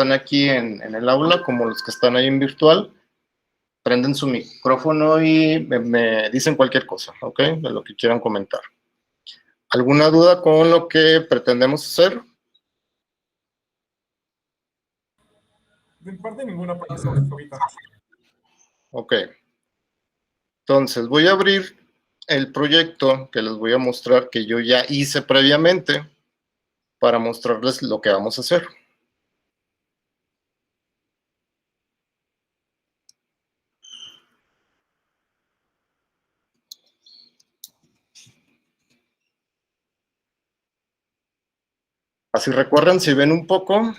están aquí en el aula como los que están ahí en virtual, prenden su micrófono y me dicen cualquier cosa, ¿ok? De lo que quieran comentar. ¿Alguna duda con lo que pretendemos hacer? De parte ninguna, profesor, ahorita. Ok. Entonces, voy a abrir el proyecto que les voy a mostrar que yo ya hice previamente para mostrarles lo que vamos a hacer. Así recuerdan, si ven un poco,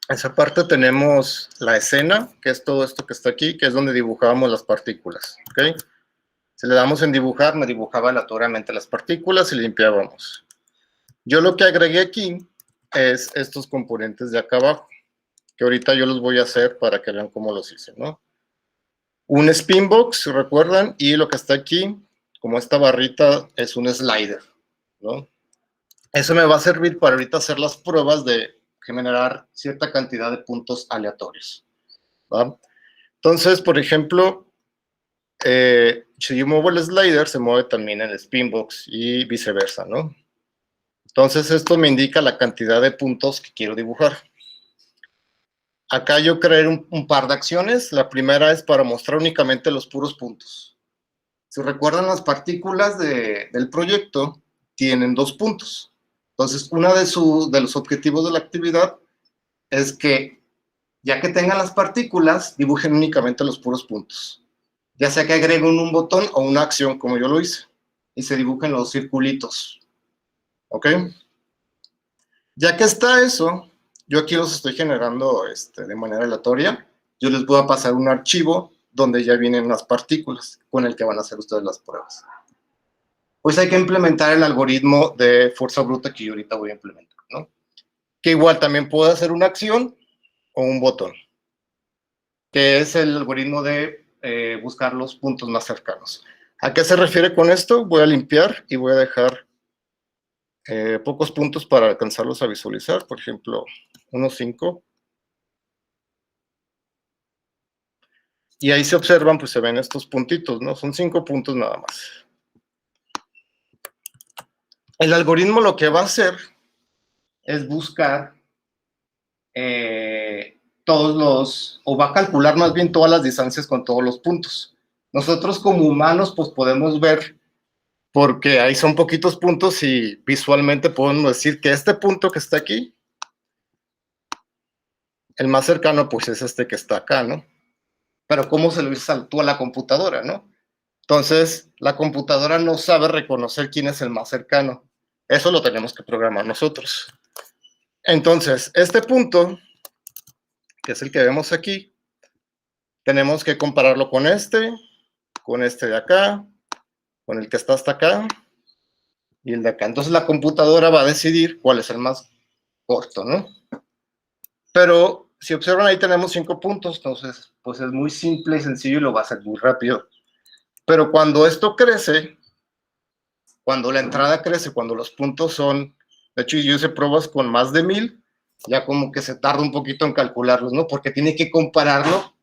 esa parte tenemos la escena, que es todo esto que está aquí, que es donde dibujábamos las partículas, ¿ok? Si le damos en dibujar, me dibujaba aleatoriamente las partículas y limpiábamos. Yo lo que agregué aquí es estos componentes de acá abajo, que ahorita yo los voy a hacer para que vean cómo los hice, ¿no? Un spinbox, ¿recuerdan? Y lo que está aquí, como esta barrita, es un slider, ¿no? Eso me va a servir para ahorita hacer las pruebas de generar cierta cantidad de puntos aleatorios, ¿va? Entonces, por ejemplo, si yo muevo el slider, se mueve también el spinbox y viceversa, ¿no? Entonces, esto me indica la cantidad de puntos que quiero dibujar. Acá yo creé un par de acciones. La primera es para mostrar únicamente los puros puntos. Si recuerdan, las partículas del proyecto tienen 2 puntos. Entonces, uno de los objetivos de la actividad es que, ya que tengan las partículas, dibujen únicamente los puros puntos. Ya sea que agreguen un botón o una acción, como yo lo hice, y se dibujen los circulitos. ¿Ok? Ya que está eso, yo aquí los estoy generando de manera aleatoria. Yo les voy a pasar un archivo donde ya vienen las partículas con el que van a hacer ustedes las pruebas. Pues hay que implementar el algoritmo de fuerza bruta que yo ahorita voy a implementar, ¿no? Que igual también puede hacer una acción o un botón, que es el algoritmo de buscar los puntos más cercanos. ¿A qué se refiere con esto? Voy a limpiar y voy a dejar pocos puntos para alcanzarlos a visualizar, por ejemplo, unos 5. Y ahí se observan, pues se ven estos puntitos, ¿no? Son 5 puntos nada más. El algoritmo lo que va a hacer es buscar o va a calcular más bien todas las distancias con todos los puntos. Nosotros como humanos, pues podemos ver, porque ahí son poquitos puntos y visualmente podemos decir que este punto que está aquí, el más cercano, pues es este que está acá, ¿no? Pero ¿cómo se lo hizo tú a la computadora, no? Entonces, la computadora no sabe reconocer quién es el más cercano. Eso lo tenemos que programar nosotros. Entonces, este punto, que es el que vemos aquí, tenemos que compararlo con este de acá, con el que está hasta acá, y el de acá. Entonces, la computadora va a decidir cuál es el más corto, ¿no? Pero, si observan, ahí tenemos 5 puntos, entonces, pues es muy simple y sencillo y lo va a hacer muy rápido. Pero cuando esto crece, cuando la entrada crece, cuando los puntos son, de hecho yo hice pruebas con más de 1000, ya como que se tarda un poquito en calcularlos, ¿no? Porque tiene que compararlo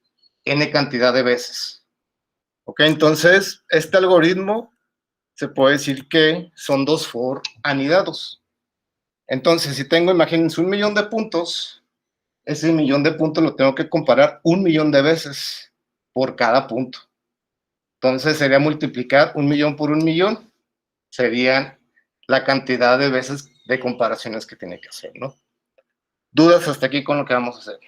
n cantidad de veces. ¿Ok? Entonces, este algoritmo se puede decir que son 2 for anidados. Entonces, si tengo, imagínense, 1.000.000 de puntos, ese 1.000.000 de puntos lo tengo que comparar 1.000.000 de veces por cada punto. Entonces, sería multiplicar 1.000.000 por 1.000.000, serían la cantidad de veces de comparaciones que tiene que hacer, ¿no? ¿Dudas hasta aquí con lo que vamos a hacer?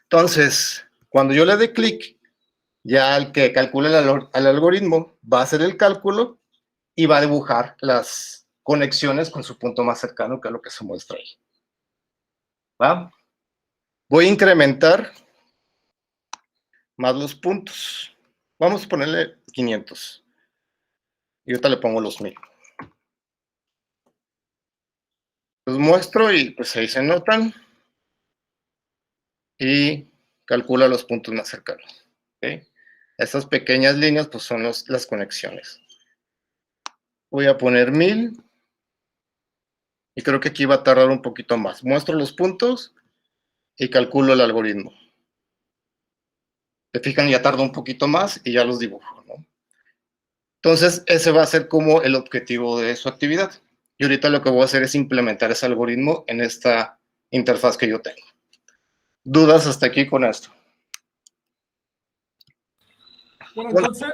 Entonces, cuando yo le dé clic, ya el que calcule el algoritmo va a hacer el cálculo y va a dibujar las conexiones con su punto más cercano, que es lo que se muestra ahí. ¿Va? Voy a incrementar más los puntos. Vamos a ponerle 500. Y ahorita le pongo los 1000. Los muestro y pues ahí se notan. Y calcula los puntos más cercanos. ¿Okay? Estas pequeñas líneas pues son las conexiones. Voy a poner 1000. Y creo que aquí va a tardar un poquito más. Muestro los puntos y calculo el algoritmo. Se fijan, ya tarda un poquito más y ya los dibujo, ¿no? Entonces, ese va a ser como el objetivo de su actividad. Y ahorita lo que voy a hacer es implementar ese algoritmo en esta interfaz que yo tengo. ¿Dudas hasta aquí con esto? Bueno, entonces,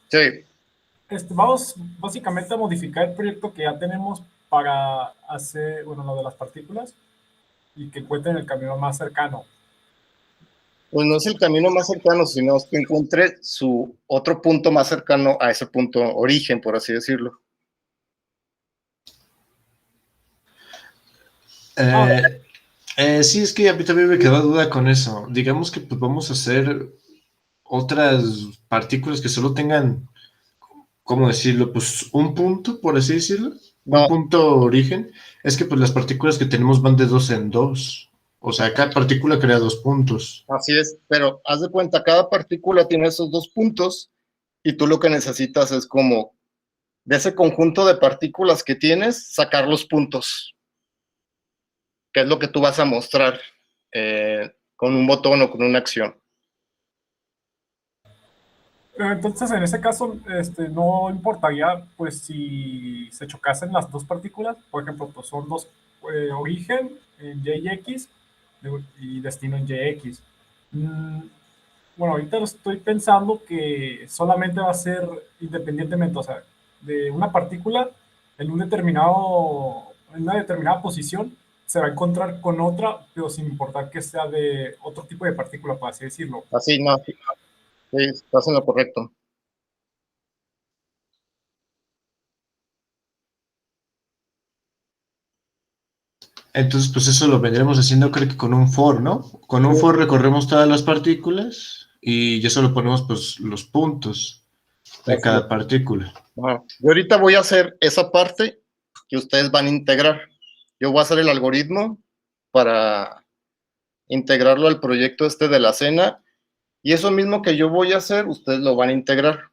Sí, vamos básicamente a modificar el proyecto que ya tenemos para hacer, bueno, lo de las partículas y que encuentren el camino más cercano. pues no es el camino más cercano, sino que encuentre su otro punto más cercano a ese punto origen, por así decirlo. Sí, es que a mí también me quedó duda con eso. Digamos que pues, vamos a hacer otras partículas que solo tengan, ¿cómo decirlo? Pues un punto, por así decirlo. Un No, punto origen. Es que pues las partículas que tenemos van de dos en dos. O sea, cada partícula crea dos puntos. así es, pero haz de cuenta, cada partícula tiene esos dos puntos y tú lo que necesitas es como de ese conjunto de partículas que tienes, sacar los puntos, que es lo que tú vas a mostrar con un botón o con una acción. Entonces, en ese caso, no importaría, pues, si se chocasen las dos partículas, por ejemplo, pues son dos, origen en Y y X y destino en Y X. Mm, bueno, ahorita lo estoy pensando que solamente va a ser independientemente, o sea, de una partícula en en una determinada posición, se va a encontrar con otra, pero sin importar que sea de otro tipo de partícula, por así decirlo. Así, no, sí, estás en lo correcto. Entonces, pues eso lo vendremos haciendo creo que con un for, ¿no? Con un for recorremos todas las partículas y ya solo ponemos pues los puntos de Así es. cada partícula. Ajá. Yo ahorita voy a hacer esa parte que ustedes van a integrar. Yo voy a hacer el algoritmo para integrarlo al proyecto este de la cena y eso mismo que yo voy a hacer, ustedes lo van a integrar,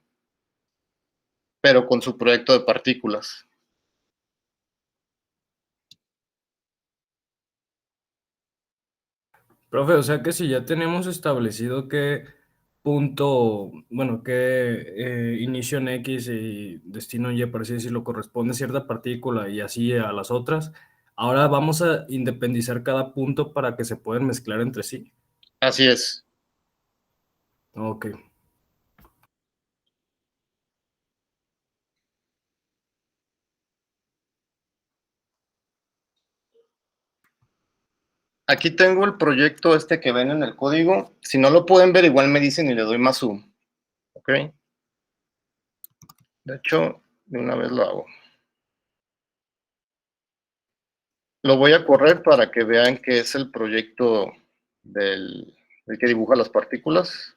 pero con su proyecto de partículas. Profe, o sea que si ya tenemos establecido qué punto, bueno, qué inicio en X y destino en Y, por así decirlo, corresponde a cierta partícula y así a las otras, ahora vamos a independizar cada punto para que se puedan mezclar entre sí. Así es. Ok. Aquí tengo el proyecto este que ven en el código. Si no lo pueden ver, igual me dicen y le doy más zoom. ¿Ok? De hecho, de una vez lo hago. Lo voy a correr para que vean que es el proyecto del que dibuja las partículas.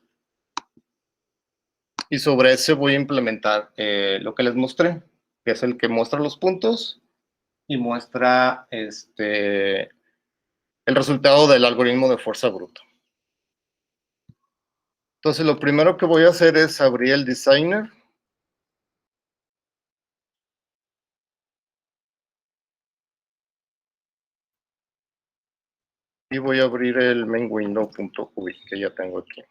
Y sobre ese voy a implementar lo que les mostré, que es el que muestra los puntos y muestra el resultado del algoritmo de fuerza bruta. Entonces, lo primero que voy a hacer es abrir el designer. Y voy a abrir el main window.ui que ya tengo aquí.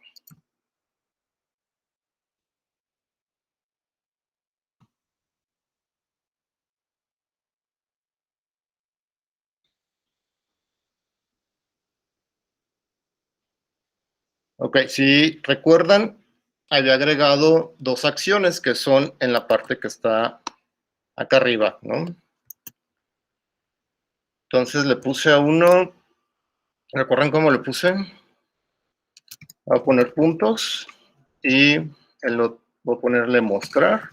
Ok, si recuerdan, había agregado dos acciones que son en la parte que está acá arriba, ¿no? Entonces le puse a uno, ¿recuerdan cómo le puse? Voy a poner puntos y voy a ponerle mostrar.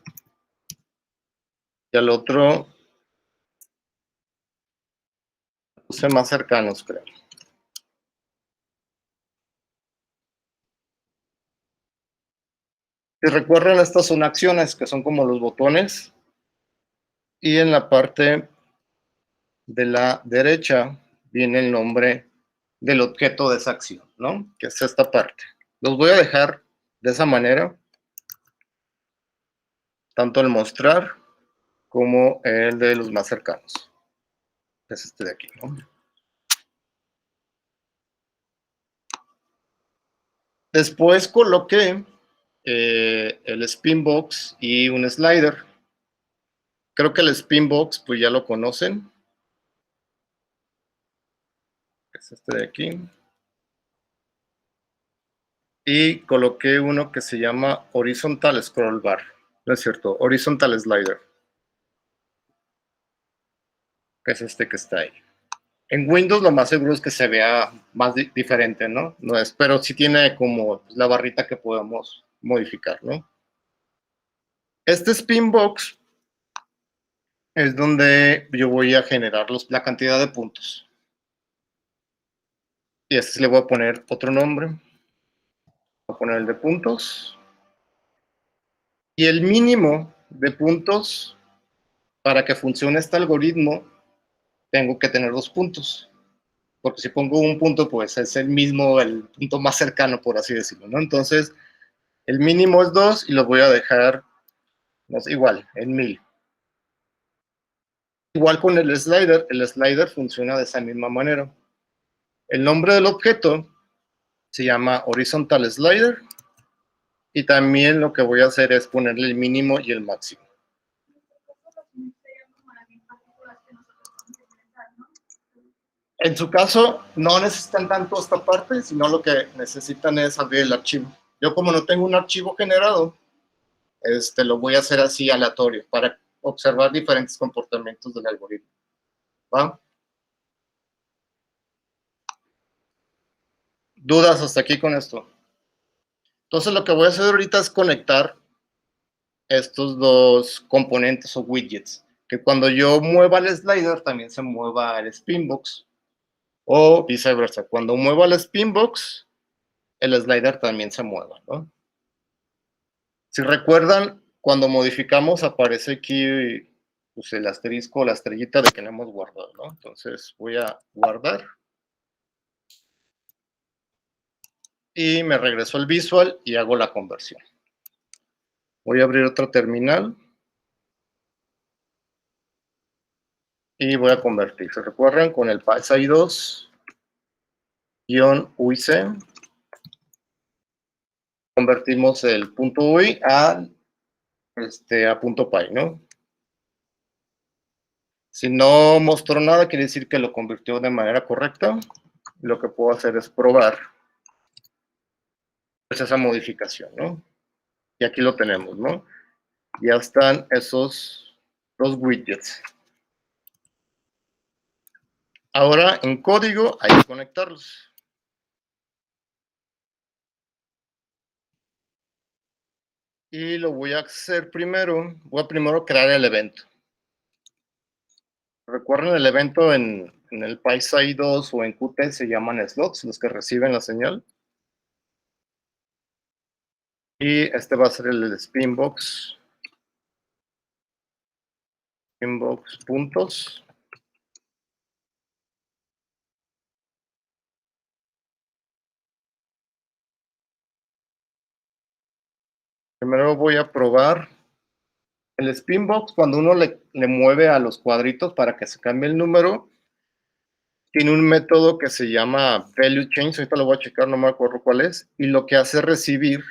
Y al otro puse más cercanos, creo. Si recuerdan, estas son acciones que son como los botones. Y en la parte de la derecha viene el nombre del objeto de esa acción, ¿no? Que es esta parte. Los voy a dejar de esa manera, tanto el mostrar como el de los más cercanos. Es este de aquí, ¿no? Después coloqué el Spinbox y un slider. Creo que el Spinbox, pues ya lo conocen. Es este de aquí. Y coloqué uno que se llama Horizontal Scroll Bar. No es cierto, Horizontal Slider. Que es este que está ahí. En Windows lo más seguro es que se vea más diferente, ¿no? No es, pero sí tiene como la barrita que podemos modificar, ¿no? Este Spinbox es donde yo voy a generar la cantidad de puntos. Y a este le voy a poner otro nombre. Voy a poner el de puntos. Y el mínimo de puntos para que funcione este algoritmo, tengo que tener 2 puntos. Porque si pongo un punto, pues es el mismo, el punto más cercano, por así decirlo, ¿no? Entonces, el mínimo es 2 y lo voy a dejar, no sé, igual, en 1000. Igual con el slider funciona de esa misma manera. El nombre del objeto se llama Horizontal Slider y también lo que voy a hacer es ponerle el mínimo y el máximo. En su caso, no necesitan tanto esta parte, sino lo que necesitan es abrir el archivo. Yo como no tengo un archivo generado, lo voy a hacer así aleatorio para observar diferentes comportamientos del algoritmo. ¿Va? ¿Dudas hasta aquí con esto? Entonces lo que voy a hacer ahorita es conectar estos dos componentes o widgets. Que cuando yo mueva el slider también se mueva el Spinbox. O viceversa. Cuando mueva el Spinbox, el slider también se mueva, ¿no? Si recuerdan, cuando modificamos aparece aquí pues, el asterisco o la estrellita de que no hemos guardado, ¿no? Entonces voy a guardar. Y me regreso al visual y hago la conversión. Voy a abrir otra terminal. Y voy a convertir. ¿Se recuerdan? Con el PySci 2-UIC. Convertimos el punto .ui a punto .py, ¿no? Si no mostró nada, quiere decir que lo convirtió de manera correcta. Lo que puedo hacer es probar pues, esa modificación, ¿no? Y aquí lo tenemos, ¿no? Ya están esos dos widgets. Ahora, en código, hay que conectarlos. Y lo voy a hacer primero. Voy a primero crear el evento. Recuerden, el evento en el PySci 2 o en Qt se llaman slots, los que reciben la señal. Y este va a ser el Spinbox. Spinbox puntos. Primero voy a probar el Spinbox. Cuando uno le mueve a los cuadritos para que se cambie el número, tiene un método que se llama value change. Ahorita lo voy a checar, no me acuerdo cuál es. Y lo que hace es recibir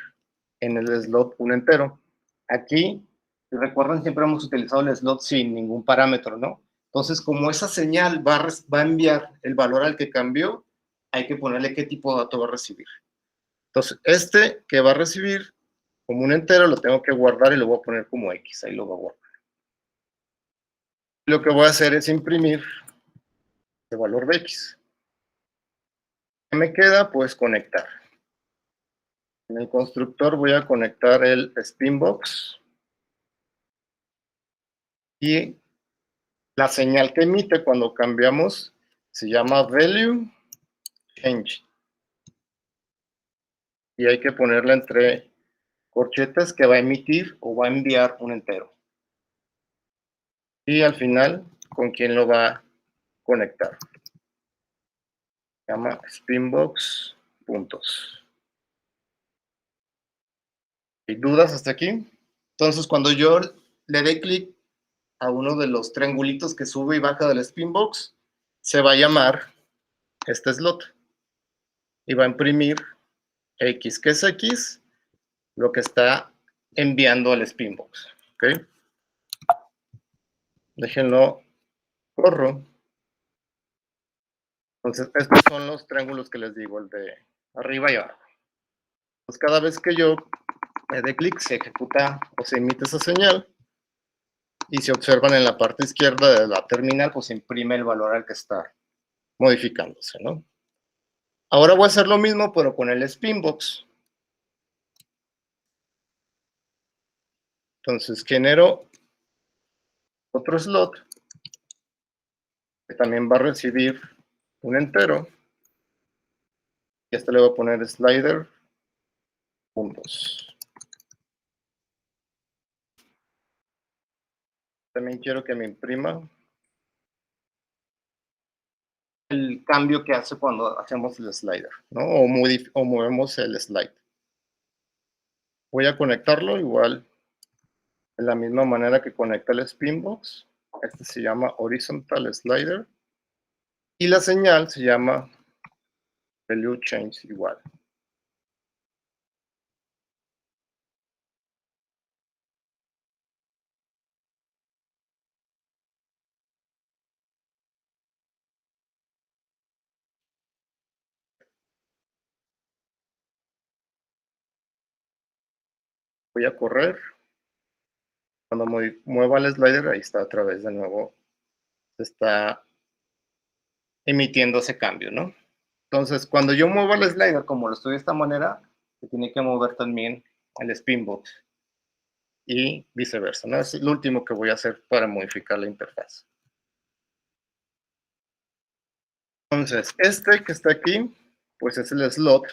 en el slot un entero. Aquí, si recuerdan, siempre hemos utilizado el slot sin ningún parámetro, ¿no? Entonces, como esa señal va a enviar el valor al que cambió, hay que ponerle qué tipo de dato va a recibir. Entonces, este que va a recibir como un entero lo tengo que guardar y lo voy a poner como X. Ahí lo voy a guardar. Lo que voy a hacer es imprimir el valor de X. ¿Qué me queda? Pues conectar. En el constructor voy a conectar el Spinbox. Y la señal que emite cuando cambiamos se llama value change. Y hay que ponerla entre corchetas que va a emitir o va a enviar un entero. Y al final, ¿con quién lo va a conectar? Se llama Spinbox puntos. ¿Hay dudas hasta aquí? Entonces, cuando yo le dé clic a uno de los triangulitos que sube y baja del Spinbox, se va a llamar este slot y va a imprimir X. ¿Qué es X? Lo que está enviando al Spinbox. ¿Ok? Déjenlo, corro. Entonces, estos son los triángulos que les digo, el de arriba y abajo. Pues cada vez que yo me dé clic, se ejecuta o se emite esa señal. Y si observan en la parte izquierda de la terminal, pues se imprime el valor al que está modificándose, ¿no? Ahora voy a hacer lo mismo, pero con el Spinbox. Entonces genero otro slot que también va a recibir un entero. Y a este le voy a poner slider puntos. También quiero que me imprima el cambio que hace cuando hacemos el slider, ¿no? O movemos el slide. Voy a conectarlo igual de la misma manera que conecta el Spinbox. Este se llama horizontal slider. Y la señal se llama value change igual. Voy a correr. Cuando mueva el slider, ahí está otra vez de nuevo. Se está emitiendo ese cambio, ¿no? Entonces, cuando yo muevo el slider, como lo estoy de esta manera, se tiene que mover también el Spinbox. Y viceversa, ¿no? Es lo último que voy a hacer para modificar la interfaz. Entonces, este que está aquí, pues es el slot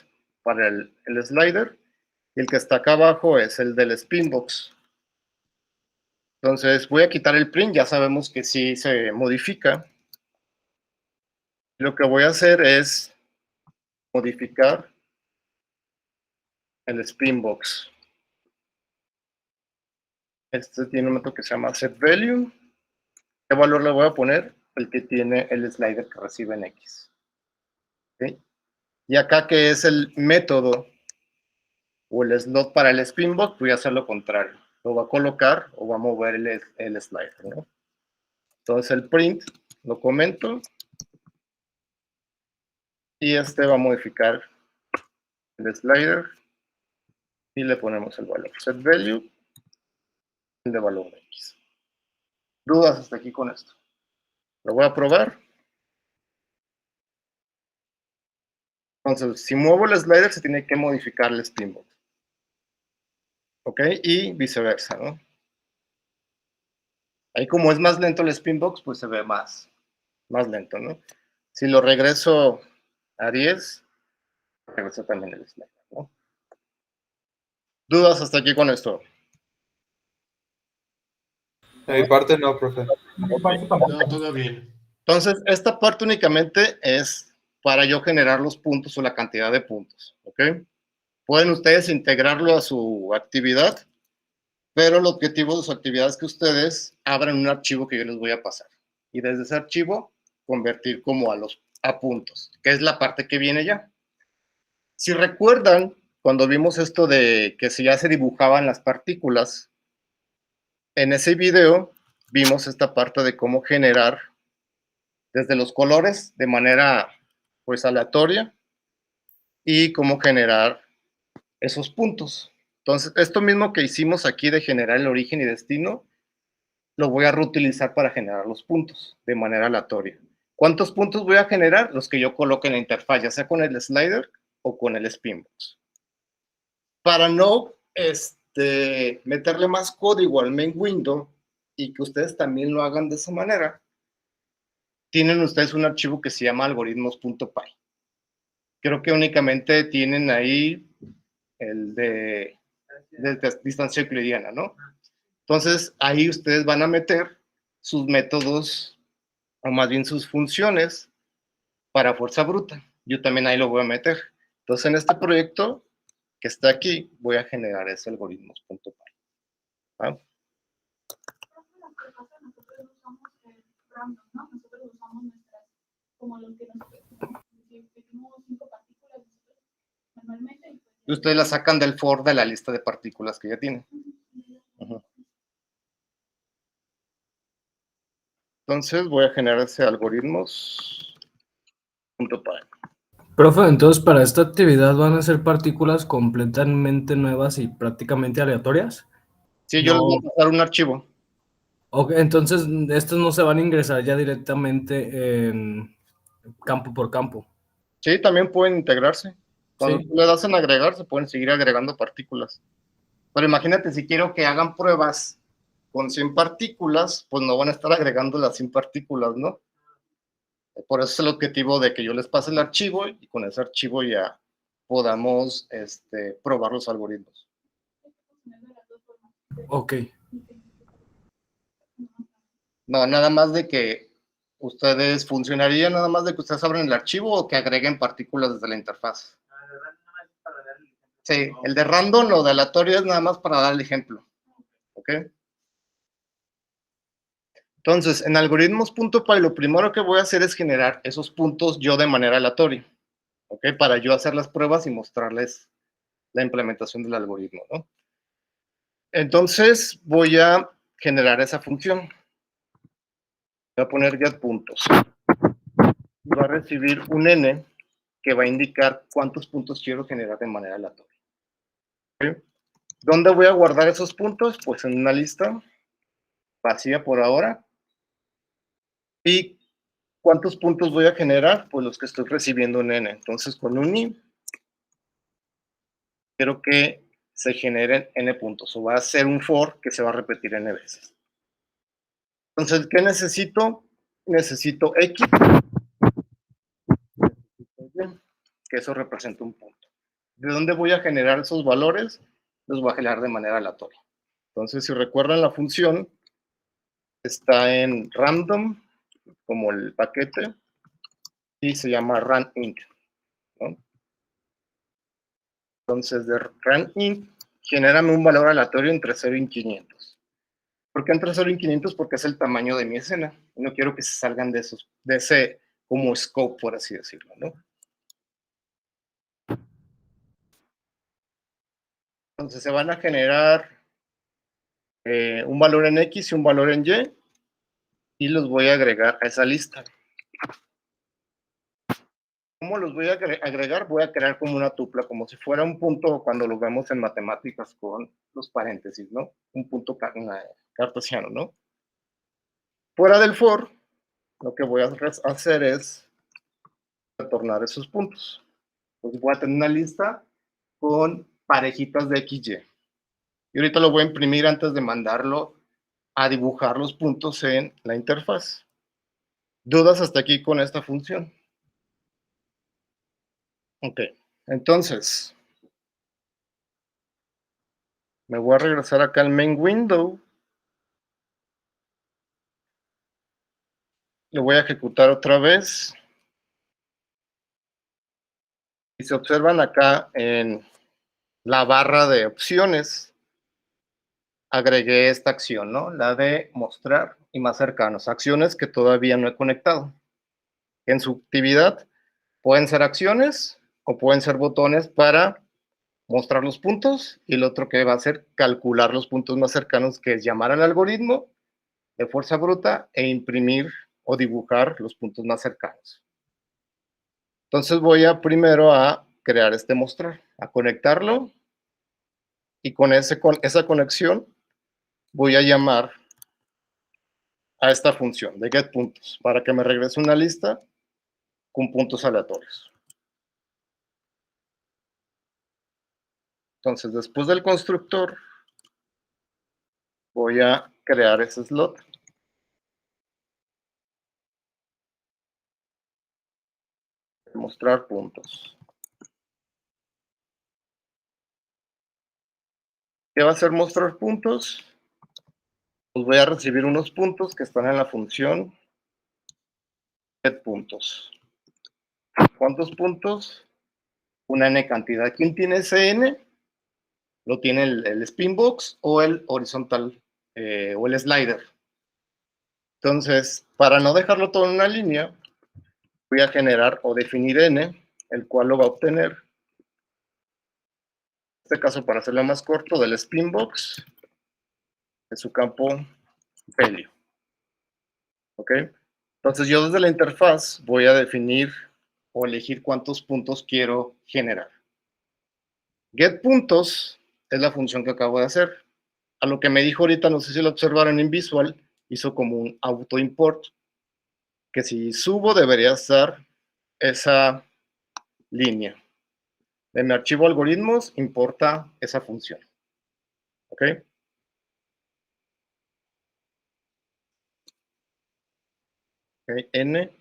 para el slider. Y el que está acá abajo es el del Spinbox. Entonces, voy a quitar el print. Ya sabemos que sí se modifica. Lo que voy a hacer es modificar el Spinbox. Este tiene un método que se llama setValue. ¿Qué valor le voy a poner? El que tiene el slider que recibe en X. ¿Okay? Y acá que es el método o el slot para el Spinbox, voy a hacer lo contrario. Lo va a colocar o va a mover el slider, ¿no? Entonces el print lo comento. Y este va a modificar el slider. Y le ponemos el valor setValue, el de valor de X. ¿Dudas hasta aquí con esto? Lo voy a probar. Entonces, si muevo el slider, se tiene que modificar el Spinbox. ¿Ok? Y viceversa, ¿no? Ahí como es más lento el Spinbox, pues se ve más lento, ¿no? Si lo regreso a 10, regreso también el slider, ¿no? ¿Dudas hasta aquí con esto? De mi parte no, profe. Mi parte tampoco. No, todo bien. Entonces, esta parte únicamente es para yo generar los puntos o la cantidad de puntos, ¿ok? Pueden ustedes integrarlo a su actividad, pero el objetivo de su actividad es que ustedes abran un archivo que yo les voy a pasar. Y desde ese archivo, convertir como a puntos, que es la parte que viene ya. Si recuerdan, cuando vimos esto de que ya se dibujaban las partículas, en ese video vimos esta parte de cómo generar desde los colores de manera pues aleatoria y cómo generar esos puntos. Entonces, esto mismo que hicimos aquí de generar el origen y destino, lo voy a reutilizar para generar los puntos de manera aleatoria. ¿Cuántos puntos voy a generar? Los que yo coloque en la interfaz, ya sea con el slider o con el Spinbox. Para no meterle más código al main window y que ustedes también lo hagan de esa manera, tienen ustedes un archivo que se llama algoritmos.py. Creo que únicamente tienen ahí el de distancia euclidiana, ¿no? Entonces, ahí ustedes van a meter sus métodos, o más bien sus funciones, para fuerza bruta. Yo también ahí lo voy a meter. Entonces, en este proyecto que está aquí, voy a generar ese algoritmos.py. ¿Ah? Nosotros usamos random, ¿no? Nosotros usamos nuestras, como los que nosotros tenemos 5 partículas nosotros normalmente, y pues Y ustedes la sacan del for de la lista de partículas que ya tienen. Ujú. Entonces voy a generar ese algoritmos .py. Profe, entonces para esta actividad van a ser partículas completamente nuevas y prácticamente aleatorias. Sí, yo les voy No. a pasar un archivo. Ok, entonces estos no se van a ingresar ya directamente en campo por campo. Sí, también pueden integrarse. Cuando Sí. tú le das en agregar, se pueden seguir agregando partículas. Pero imagínate, si quiero que hagan pruebas con 100 partículas, pues no van a estar agregando las 100 partículas, ¿no? Por eso es el objetivo de que yo les pase el archivo y con ese archivo ya podamos probar los algoritmos. Ok. No, nada más de que ustedes, funcionaría nada más de que ustedes abran el archivo o que agreguen partículas desde la interfaz. Sí, el de random o de aleatorio es nada más para dar el ejemplo. ¿Ok? Entonces, en algoritmos.py lo primero que voy a hacer es generar esos puntos yo de manera aleatoria. ¿Ok? Para yo hacer las pruebas y mostrarles la implementación del algoritmo, ¿no? Entonces, voy a generar esa función. Voy a poner getPuntos. Y va a recibir un n que va a indicar cuántos puntos quiero generar de manera aleatoria. ¿Okay? ¿Dónde voy a guardar esos puntos? Pues en una lista vacía por ahora. ¿Y cuántos puntos voy a generar? Pues los que estoy recibiendo en n. Entonces, con un i, quiero que se generen n puntos. O va a ser un for que se va a repetir n veces. Entonces, ¿qué necesito? Necesito x, que eso representa un punto. ¿De dónde voy a generar esos valores? Los voy a generar de manera aleatoria. Entonces, si recuerdan, la función está en random, como el paquete, y se llama runInt, ¿no? Entonces, de runInt, genérame un valor aleatorio entre 0 y 500. ¿Por qué entre 0 y 500? Porque es el tamaño de mi escena. Y no quiero que se salgan de ese como scope, por así decirlo, ¿no? Entonces, se van a generar un valor en X y un valor en Y, y los voy a agregar a esa lista. ¿Cómo los voy a agregar? Voy a crear como una tupla, como si fuera un punto cuando lo vemos en matemáticas con los paréntesis, ¿no? Un punto cartesiano, ¿no? Fuera del for, lo que voy a hacer es retornar esos puntos. Entonces voy a tener una lista con parejitas de XY. Y ahorita lo voy a imprimir antes de mandarlo a dibujar los puntos en la interfaz. ¿Dudas hasta aquí con esta función? Ok, entonces me voy a regresar acá al main window. Lo voy a ejecutar otra vez. Y se observan acá en la barra de opciones, agregué esta acción, ¿no? La de mostrar y más cercanos. Acciones que todavía no he conectado. En su actividad pueden ser acciones o pueden ser botones para mostrar los puntos, y el otro que va a ser calcular los puntos más cercanos, que es llamar al algoritmo de fuerza bruta e imprimir o dibujar los puntos más cercanos. Entonces voy a primero a crear este mostrar, a conectarlo, y con esa conexión voy a llamar a esta función de getPuntos para que me regrese una lista con puntos aleatorios. Entonces, después del constructor, voy a crear ese slot. Mostrar puntos. ¿Qué va a hacer mostrar puntos? Pues voy a recibir unos puntos que están en la función getPuntos. ¿Cuántos puntos? Una n cantidad. ¿Quién tiene ese n? Lo tiene el spinbox o el horizontal o el slider. Entonces, para no dejarlo todo en una línea, voy a generar o definir n, el cual lo va a obtener este caso para hacerlo más corto, del Spinbox, de su campo value. ¿Ok? Entonces yo desde la interfaz voy a definir o elegir cuántos puntos quiero generar. GetPuntos es la función que acabo de hacer. A lo que me dijo ahorita, no sé si lo observaron en Visual, hizo como un auto import, que si subo debería estar esa línea. De mi archivo algoritmos importa esa función. ¿Ok? Ok, n,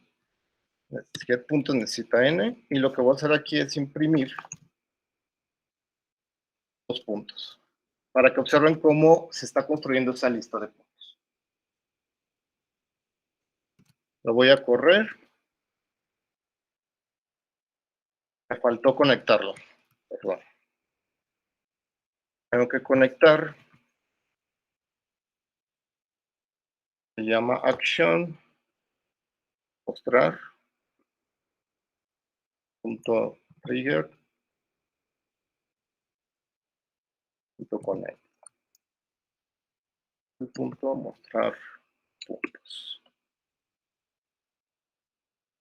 GetPuntos necesita n, y lo que voy a hacer aquí es imprimir los puntos, para que observen cómo se está construyendo esa lista de puntos. Lo voy a correr. Me faltó conectarlo. Perdón. Tengo que conectar. Se llama action. Mostrar. Punto trigger. Punto connect. Punto mostrar puntos.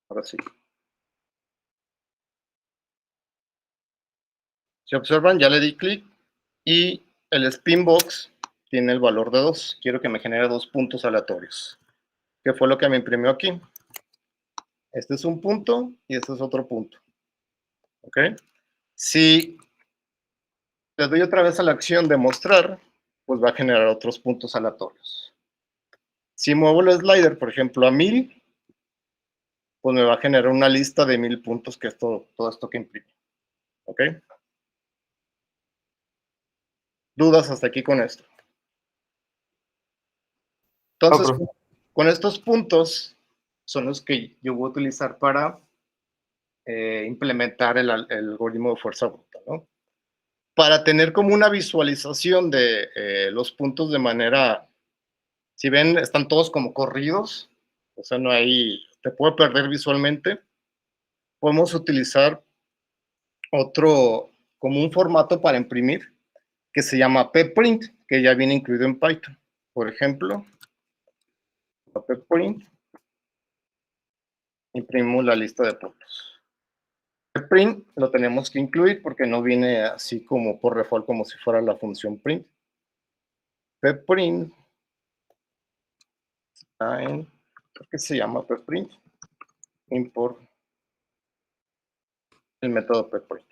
Ahora sí. Si observan, ya le di clic y el Spinbox tiene el valor de 2. Quiero que me genere 2 puntos aleatorios. ¿Qué fue lo que me imprimió aquí? Este es un punto y este es otro punto. ¿Ok? Si le doy otra vez a la acción de mostrar, pues va a generar otros puntos aleatorios. Si muevo el slider, por ejemplo, a 1000, pues me va a generar una lista de 1000 puntos, que es todo esto que imprime. ¿Ok? ¿Dudas hasta aquí con esto? Entonces, profe. con estos puntos son los que yo voy a utilizar para implementar el algoritmo de fuerza bruta, ¿no? Para tener como una visualización de los puntos de manera, si ven, están todos como corridos, o sea, no hay, te puede perder visualmente. Podemos utilizar otro, como un formato para imprimir, que se llama pprint, que ya viene incluido en Python. Por ejemplo, pprint, imprimimos la lista de puntos. Print lo tenemos que incluir porque no viene así como por default, como si fuera la función print. Pprint está en, creo que se llama pprint, import el método pprint.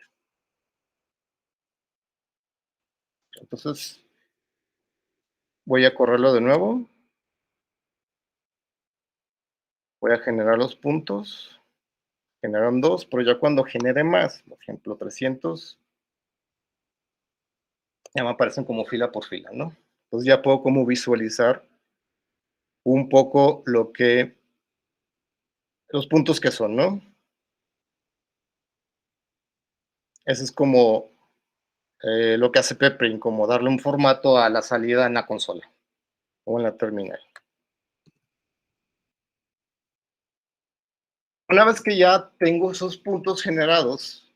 Entonces, voy a correrlo de nuevo. Voy a generar los puntos. Generan 2, pero ya cuando genere más, por ejemplo 300, ya me aparecen como fila por fila, ¿no? Entonces ya puedo como visualizar un poco lo que, los puntos que son, ¿no? Ese es como lo que hace pprint, como darle un formato a la salida en la consola o en la terminal. Una vez que ya tengo esos puntos generados,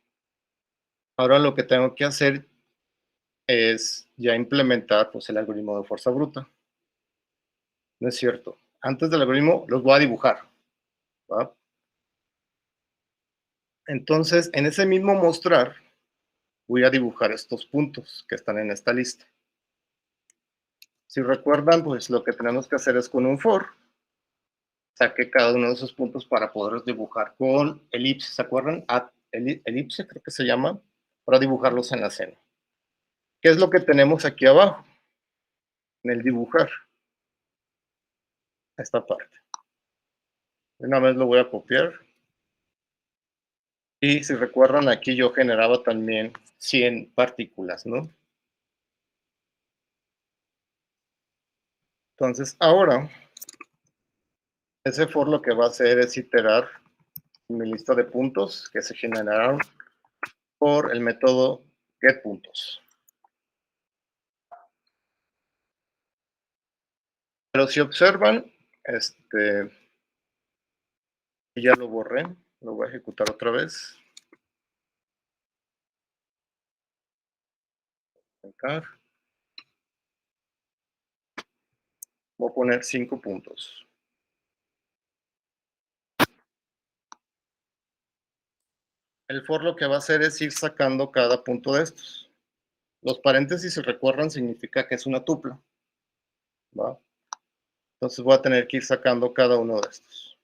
ahora lo que tengo que hacer es ya implementar pues, el algoritmo de fuerza bruta. No es cierto. Antes del algoritmo los voy a dibujar, ¿va? Entonces, en ese mismo mostrar, voy a dibujar estos puntos que están en esta lista. Si recuerdan, pues lo que tenemos que hacer es con un for, saque cada uno de esos puntos para poder dibujar con elipse, ¿se acuerdan? Elipse, creo que se llama, para dibujarlos en la escena. ¿Qué es lo que tenemos aquí abajo? En el dibujar. Esta parte. Una vez lo voy a copiar. Y si recuerdan, aquí yo generaba también 100 partículas, ¿no? Entonces, ahora, ese for lo que va a hacer es iterar mi lista de puntos que se generaron por el método getPuntos. Pero si observan, ya lo borré, lo voy a ejecutar otra vez. Voy a poner 5 puntos. El for lo que va a hacer es ir sacando cada punto de estos. Los paréntesis, si recuerdan, significa que es una tupla. ¿Va? Entonces voy a tener que ir sacando cada uno de estos.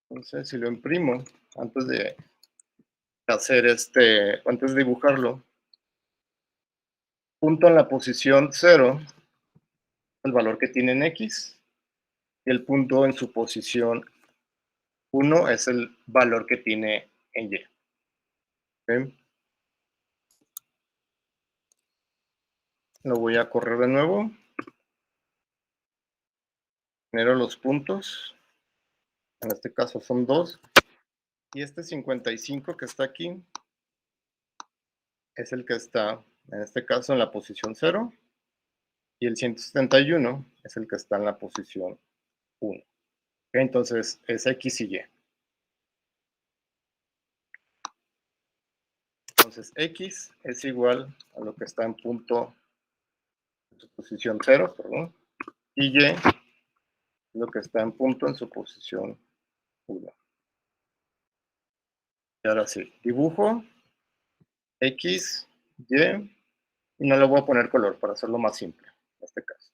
Entonces, si lo imprimo, antes de hacer antes de dibujarlo, punto en la posición 0, el valor que tiene en X, y el punto en su posición 1 es el valor que tiene en Y. ¿Okay? Lo voy a correr de nuevo. Genero los puntos. En este caso son 2. Y este 55 que está aquí es el que está, en este caso, en la posición 0. Y el 171 es el que está en la posición 1. ¿Okay? Entonces es X y Y. Entonces X es igual a lo que está en punto en su posición 0, perdón. Y Y lo que está en punto en su posición 1. Y ahora sí, dibujo X, Y, y no le voy a poner color para hacerlo más simple en este caso.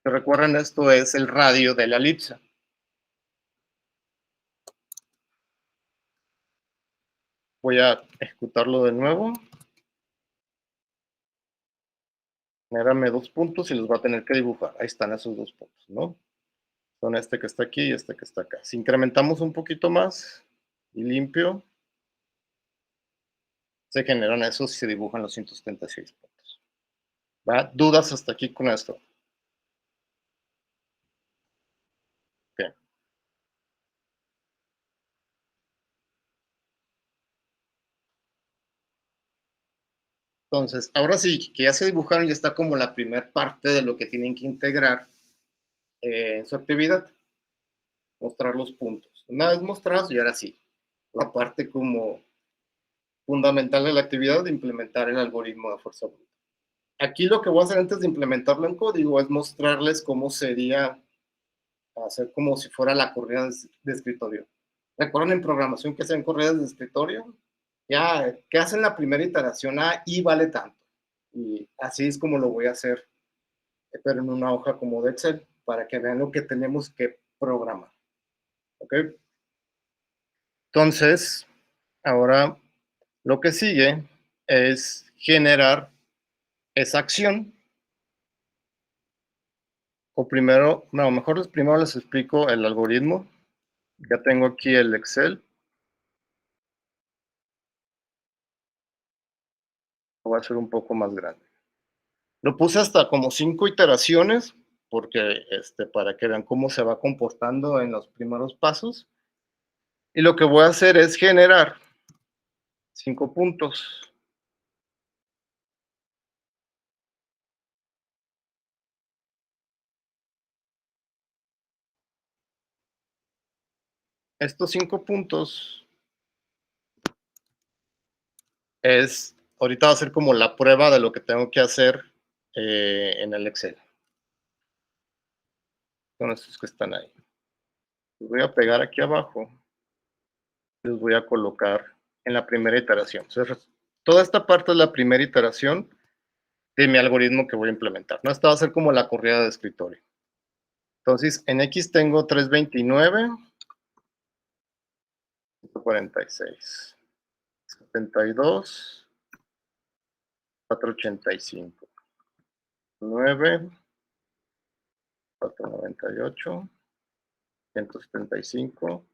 Si recuerden, esto es el radio de la elipse. Voy a ejecutarlo de nuevo. Genérame 2 puntos y los va a tener que dibujar. Ahí están esos 2 puntos, ¿no? Son este que está aquí y este que está acá. Si incrementamos un poquito más y limpio, se generan esos y se dibujan los 176 puntos. ¿Va? ¿Dudas hasta aquí con esto? Ok. Entonces, ahora sí, que ya se dibujaron, ya está como la primera parte de lo que tienen que integrar en su actividad. Mostrar los puntos. Una vez mostrados, y ahora sí, la parte como fundamental de la actividad de implementar el algoritmo de fuerza bruta. Aquí lo que voy a hacer antes de implementarlo en código es mostrarles cómo sería hacer como si fuera la corrida de escritorio. ¿Recuerdan en programación que hacen corridas de escritorio? Ya, que hacen la primera iteración A y vale tanto. Y así es como lo voy a hacer, pero en una hoja como de Excel, para que vean lo que tenemos que programar. ¿Ok? Entonces, ahora lo que sigue es generar esa acción. O primero, no, mejor primero les explico el algoritmo. Ya tengo aquí el Excel. Lo voy a hacer un poco más grande. Lo puse hasta como 5 iteraciones, porque para que vean cómo se va comportando en los primeros pasos. Y lo que voy a hacer es generar 5 puntos. Estos 5 puntos ahorita va a ser como la prueba de lo que tengo que hacer en el Excel. Son estos que están ahí. Los voy a pegar aquí abajo. Los voy a colocar en la primera iteración. Entonces, toda esta parte es la primera iteración de mi algoritmo que voy a implementar, ¿no? Esta va a ser como la corrida de escritorio. Entonces, en X tengo 329, 146, 72, 485, 9, 498, 175,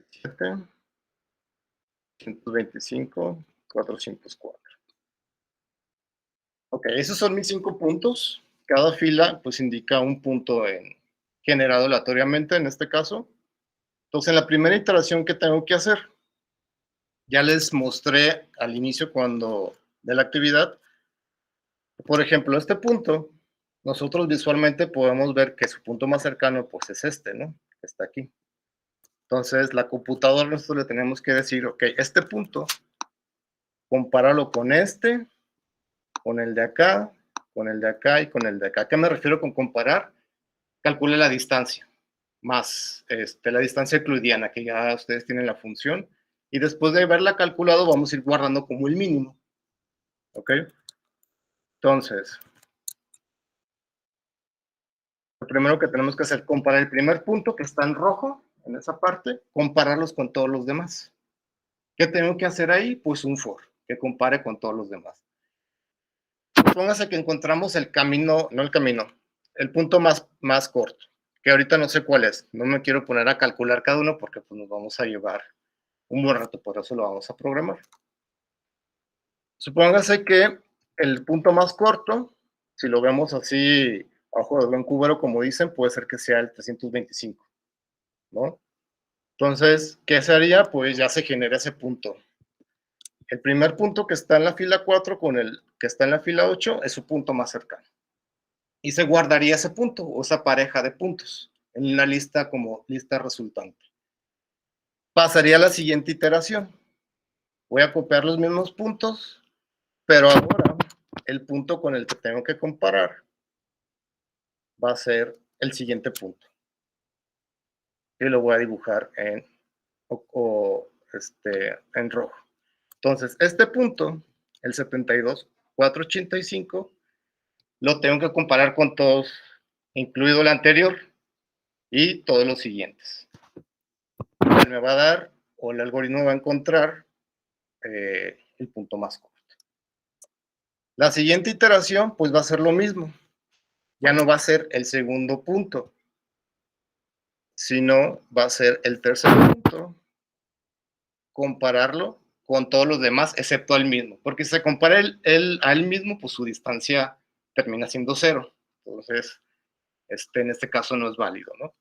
7, 125, 404. Ok, esos son mis 5 puntos. Cada fila pues indica un punto generado aleatoriamente en este caso. Entonces, en la primera iteración que tengo que hacer, ya les mostré al inicio de la actividad Por ejemplo, este punto, nosotros visualmente podemos ver que su punto más cercano, pues es este, ¿no? Que está aquí. Entonces, la computadora nosotros le tenemos que decir, ok, este punto, compáralo con este, con el de acá, con el de acá y con el de acá. ¿A qué me refiero con comparar? Calcule la distancia, más la distancia euclidiana, que ya ustedes tienen la función, y después de haberla calculado, vamos a ir guardando como el mínimo. ¿Ok? Entonces, lo primero que tenemos que hacer, comparar el primer punto que está en rojo, en esa parte, compararlos con todos los demás. ¿Qué tengo que hacer ahí? Pues un for, que compare con todos los demás. Supóngase que encontramos el camino, no el camino, el punto más corto, que ahorita no sé cuál es. No me quiero poner a calcular cada uno porque pues, nos vamos a llevar un buen rato, por eso lo vamos a programar. Supóngase que el punto más corto, si lo vemos así, a ojo de buen cubero, como dicen, puede ser que sea el 325, ¿no? Entonces, ¿qué se haría? Pues ya se genera ese punto. El primer punto que está en la fila 4 con el que está en la fila 8 es su punto más cercano. Y se guardaría ese punto o esa pareja de puntos en una lista como lista resultante. Pasaría a la siguiente iteración. Voy a copiar los mismos puntos, pero ahora el punto con el que tengo que comparar va a ser el siguiente punto. Y lo voy a dibujar en rojo. Entonces, este punto, el 72,485, lo tengo que comparar con todos, incluido el anterior y todos los siguientes. Él me va a dar, o el algoritmo va a encontrar el punto más corto. La siguiente iteración, pues va a ser lo mismo. Ya no va a ser el segundo punto, sino va a ser el tercer punto, compararlo con todos los demás, excepto al mismo. Porque si se compara a él mismo, pues su distancia termina siendo 0. Entonces, en este caso no es válido, ¿no?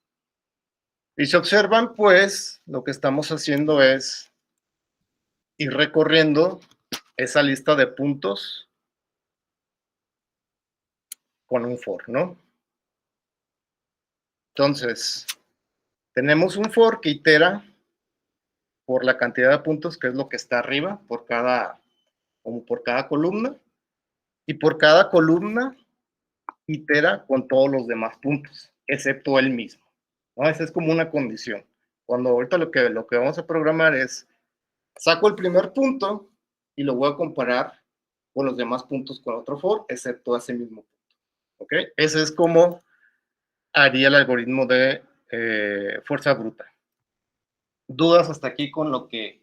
Y si observan, pues, lo que estamos haciendo es ir recorriendo esa lista de puntos con un for, ¿no? Entonces, tenemos un for que itera por la cantidad de puntos, que es lo que está arriba, por cada columna, y por cada columna itera con todos los demás puntos, excepto él mismo, ¿no? Esa es como una condición. Cuando ahorita lo que vamos a programar es, saco el primer punto y lo voy a comparar con los demás puntos con otro for, excepto ese mismo punto, ¿ok? Ese es como haría el algoritmo de fuerza bruta. ¿Dudas hasta aquí con lo que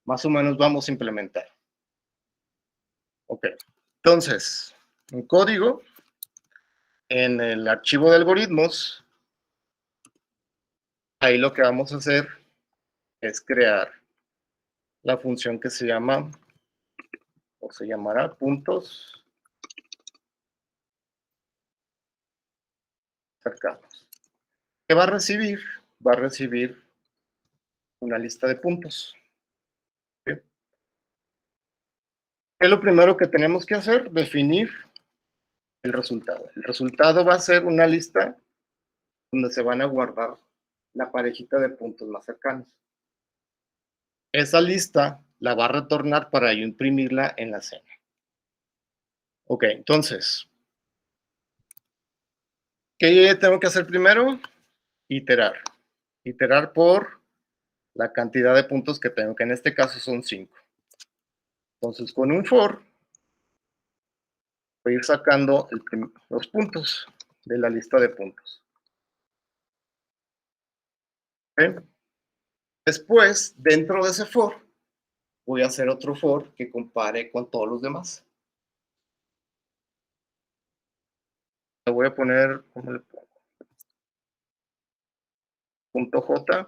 más o menos vamos a implementar? Ok, entonces, en código, en el archivo de algoritmos, ahí lo que vamos a hacer es crear la función que se llama, o se llamará, puntos cercanos. ¿Qué va a recibir? Va a recibir una lista de puntos. ¿Sí? ¿Qué es lo primero que tenemos que hacer? Definir el resultado. El resultado va a ser una lista donde se van a guardar la parejita de puntos más cercanos. Esa lista la va a retornar para yo imprimirla en la escena. Ok, entonces, ¿qué tengo que hacer primero? Iterar. Iterar por la cantidad de puntos que tengo, que en este caso son 5. Entonces, con un for, voy a ir sacando los puntos de la lista de puntos. ¿Okay? Después, dentro de ese for, voy a hacer otro for que compare con todos los demás. Le voy a poner, ¿cómo le pongo? Punto J,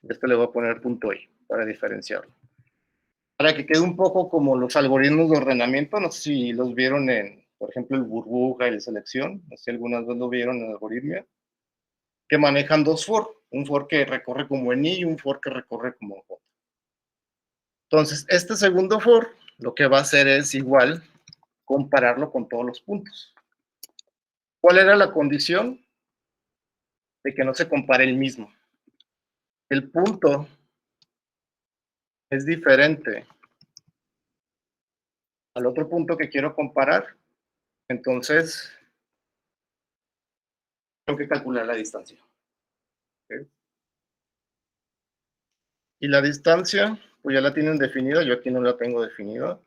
y le voy a poner punto I para diferenciarlo. Para que quede un poco como los algoritmos de ordenamiento, no sé si los vieron en, por ejemplo, el burbuja y la selección, no sé si algunas veces lo vieron en algoritmia, que manejan dos for, un for que recorre como en I y un for que recorre como en J. Entonces, este segundo for, lo que va a hacer es igual compararlo con todos los puntos. ¿Cuál era la condición? De que no se compare el mismo. El punto es diferente al otro punto que quiero comparar, entonces tengo que calcular la distancia. ¿Okay? Y la distancia, pues ya la tienen definida, yo aquí no la tengo definida.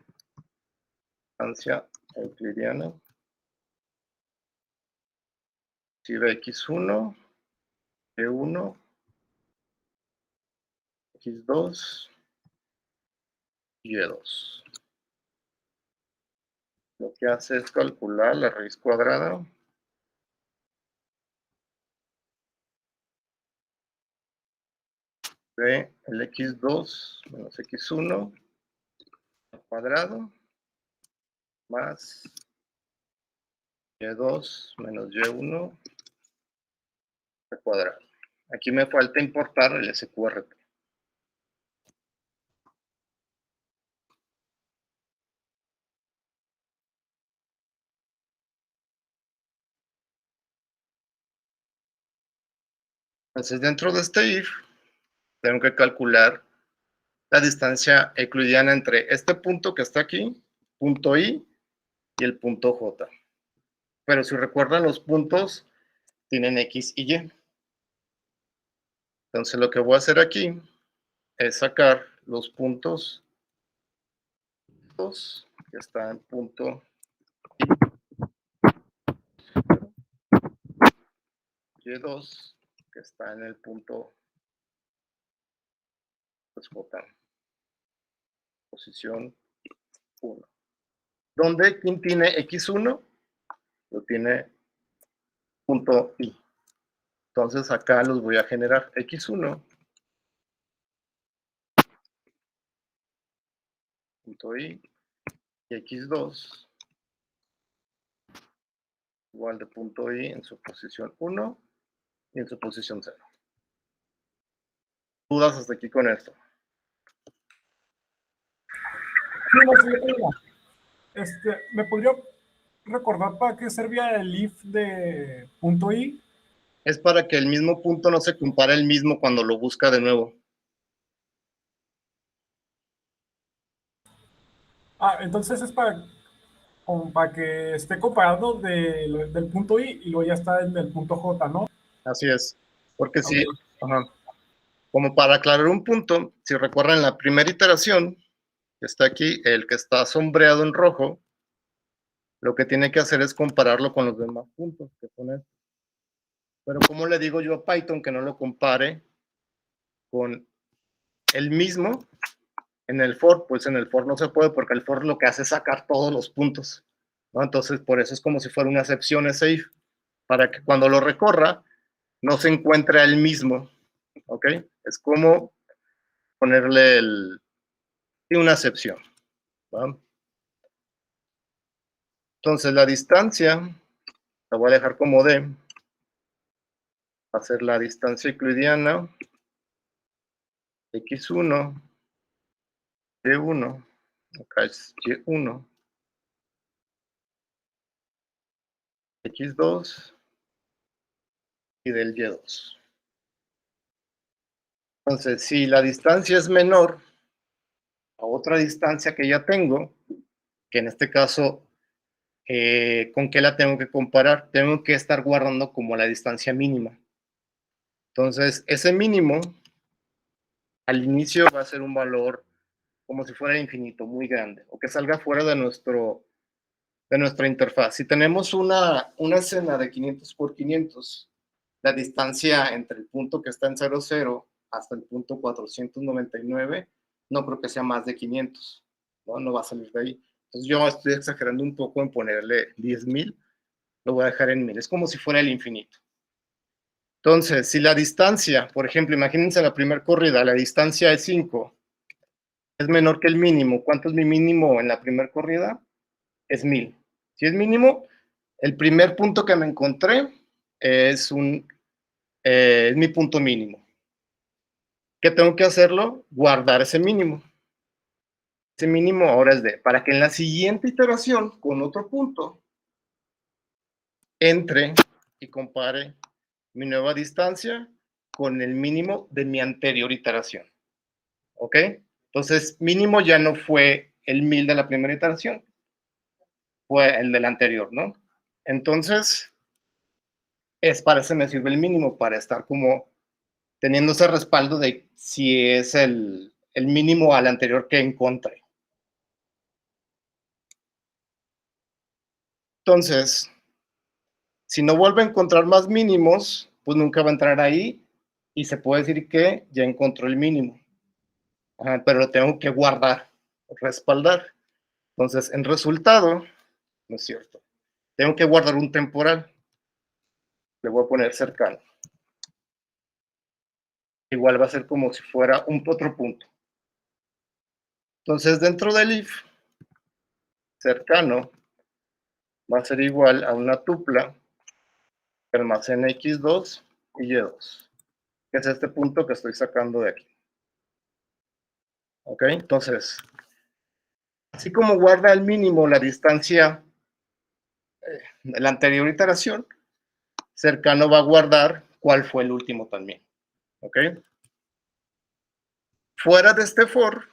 Distancia euclidiana. Si de x1, y1, x2, y2. Lo que hace es calcular la raíz cuadrada de el x2 menos x1 al cuadrado más y2 menos y1 al cuadrado. Aquí me falta importar el SQRT. Entonces, dentro de este if, tengo que calcular la distancia euclidiana entre este punto que está aquí, punto I, y el punto J. Pero si recuerdan, los puntos tienen X y Y. Entonces, lo que voy a hacer aquí es sacar los puntos que están en punto Y2, que está en el punto J, posición 1. ¿Dónde? ¿Quién tiene X1? Lo tiene punto I. Entonces acá los voy a generar X1, punto I, y X2, igual de punto I en su posición 1 y en su posición 0. ¿Dudas hasta aquí con esto? Sí, no, sí, yo tengo una. ¿Me podría recordar para qué servía el if de punto I? Es para que el mismo punto no se compare el mismo cuando lo busca de nuevo. Entonces es como para que esté comparando del punto I y luego ya está en el punto J, ¿no? Así es. Porque si, Ok. como para aclarar un punto, si recuerdan la primera iteración, que está aquí, el que está sombreado en rojo, lo que tiene que hacer es compararlo con los demás puntos que son estos. Pero ¿cómo le digo yo a Python que no lo compare con el mismo en el for? Pues en el for no se puede, porque el for lo que hace es sacar todos los puntos, ¿no? Entonces, por eso es como si fuera una excepción ese if, para que cuando lo recorra no se encuentre el mismo, ¿ok? Es como ponerle una excepción, ¿va? Entonces, la distancia la voy a dejar como D, va a ser la distancia euclidiana x1, y1, acá es y1, x2 y del y2. Entonces, si la distancia es menor a otra distancia que ya tengo, que en este caso, ¿con qué la tengo que comparar? Tengo que estar guardando como la distancia mínima. Entonces, ese mínimo al inicio va a ser un valor como si fuera infinito, muy grande, o que salga fuera de nuestra interfaz. Si tenemos una escena de 500 por 500, la distancia entre el punto que está en 0, 0 hasta el punto 499, no creo que sea más de 500, ¿no? No va a salir de ahí. Entonces yo estoy exagerando un poco en ponerle 10,000, lo voy a dejar en 1000, es como si fuera el infinito. Entonces, si la distancia, por ejemplo, imagínense la primera corrida, la distancia es 5, es menor que el mínimo. ¿Cuánto es mi mínimo en la primera corrida? Es 1000. Si es mínimo, el primer punto que me encontré es mi punto mínimo. ¿Qué tengo que hacerlo? Guardar ese mínimo. ese mínimo ahora es D, para que en la siguiente iteración, con otro punto, entre y compare mi nueva distancia con el mínimo de mi anterior iteración. ¿Ok? Entonces, mínimo ya no fue el 1000 de la primera iteración, fue el del anterior, ¿no? Entonces, para eso me sirve el mínimo, para estar como teniendo ese respaldo de si es el mínimo al anterior que encontré. Entonces, si no vuelve a encontrar más mínimos, pues nunca va a entrar ahí y se puede decir que ya encontró el mínimo. Pero lo tengo que guardar, respaldar. Entonces, en resultado, no es cierto. Tengo que guardar un temporal. Le voy a poner cercano. Igual va a ser como si fuera otro punto. Entonces, dentro del if, cercano va a ser igual a una tupla que almacena x2 y y2, que es este punto que estoy sacando de aquí. ¿Ok? Entonces, así como guarda al mínimo la distancia de la anterior iteración, cercano va a guardar cuál fue el último también. ¿Ok? Fuera de este for,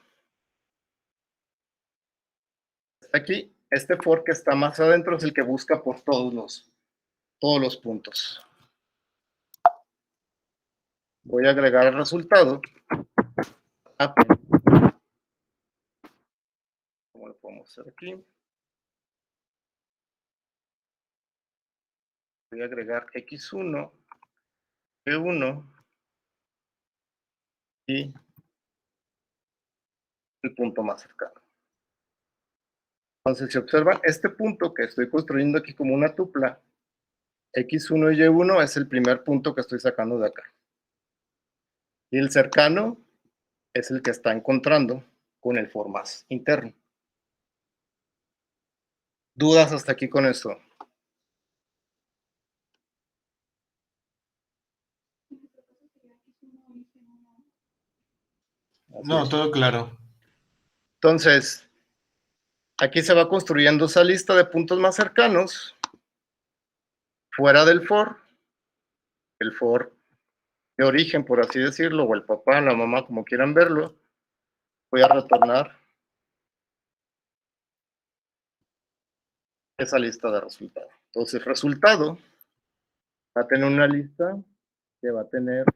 aquí, este for que está más adentro es el que busca por todos los puntos. Voy a agregar el resultado. ¿Cómo lo podemos hacer aquí? Voy a agregar x1, y1 y el punto más cercano. Entonces, si observan, este punto que estoy construyendo aquí como una tupla, x1 y y1 es el primer punto que estoy sacando de acá. Y el cercano es el que está encontrando con el for más interno. ¿Dudas hasta aquí con esto? No, todo claro. Entonces, aquí se va construyendo esa lista de puntos más cercanos, fuera del for, el for de origen, por así decirlo, o el papá, la mamá, como quieran verlo. Voy a retornar esa lista de resultados. Entonces, el resultado va a tener una lista que va a tener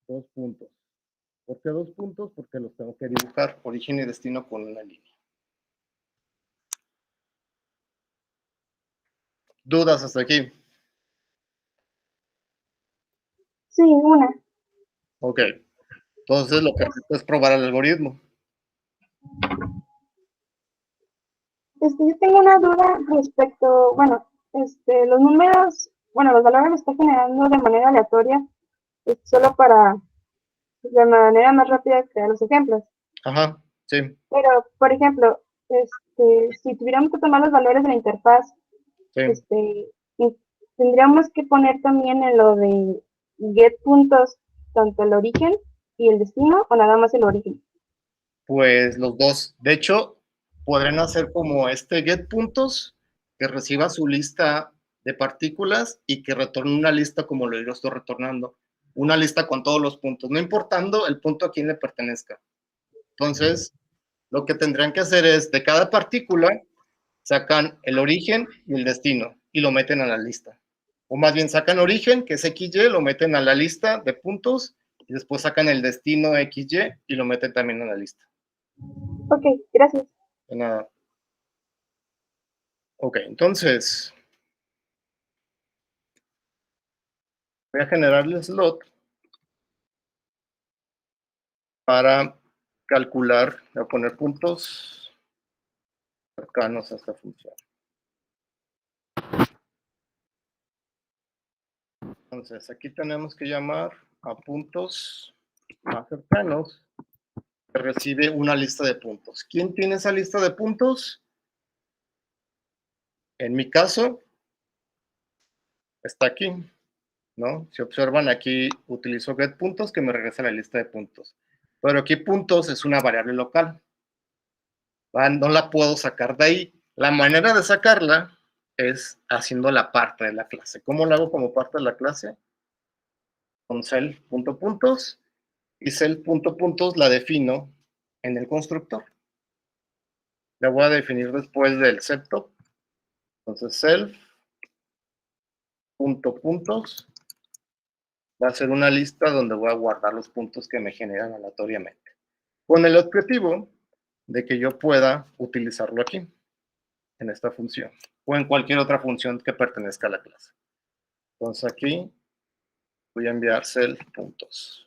2 puntos. ¿Por qué 2 puntos? Porque los tengo que dibujar, origen y destino, con una línea. ¿Dudas hasta aquí? Sí, una. Ok. Entonces, lo que necesito es probar el algoritmo. Yo tengo una duda respecto, bueno, los números, bueno, los valores los está generando de manera aleatoria, solo para de manera más rápida crear los ejemplos. Ajá, sí. Pero, por ejemplo, si tuviéramos que tomar los valores de la interfaz, Sí. y tendríamos que poner también en lo de get puntos tanto el origen y el destino, o nada más el origen. Pues los dos. De hecho, podrían hacer como este get puntos, que reciba su lista de partículas y que retorne una lista como lo estoy retornando. Una lista con todos los puntos, no importando el punto a quién le pertenezca. Entonces, lo que tendrían que hacer es, de cada partícula, sacan el origen y el destino y lo meten a la lista. O más bien sacan origen, que es XY, lo meten a la lista de puntos y después sacan el destino XY y lo meten también a la lista. Ok, gracias. De nada. Ok, entonces voy a generar el slot para calcular, voy a poner puntos cercanos a esta función. Entonces, aquí tenemos que llamar a puntos más cercanos que recibe una lista de puntos. ¿Quién tiene esa lista de puntos? En mi caso, está aquí, ¿no? Si observan, aquí utilizo getPuntos, que me regresa la lista de puntos. Pero aquí puntos es una variable local. No la puedo sacar de ahí. La manera de sacarla es haciendo la parte de la clase. ¿Cómo la hago como parte de la clase? Con self.puntos, y self.puntos la defino en el constructor. La voy a definir después del setup. Entonces self.puntos va a ser una lista donde voy a guardar los puntos que me generan aleatoriamente, con el objetivo de que yo pueda utilizarlo aquí, en esta función, o en cualquier otra función que pertenezca a la clase. Entonces aquí voy a enviar self.puntos.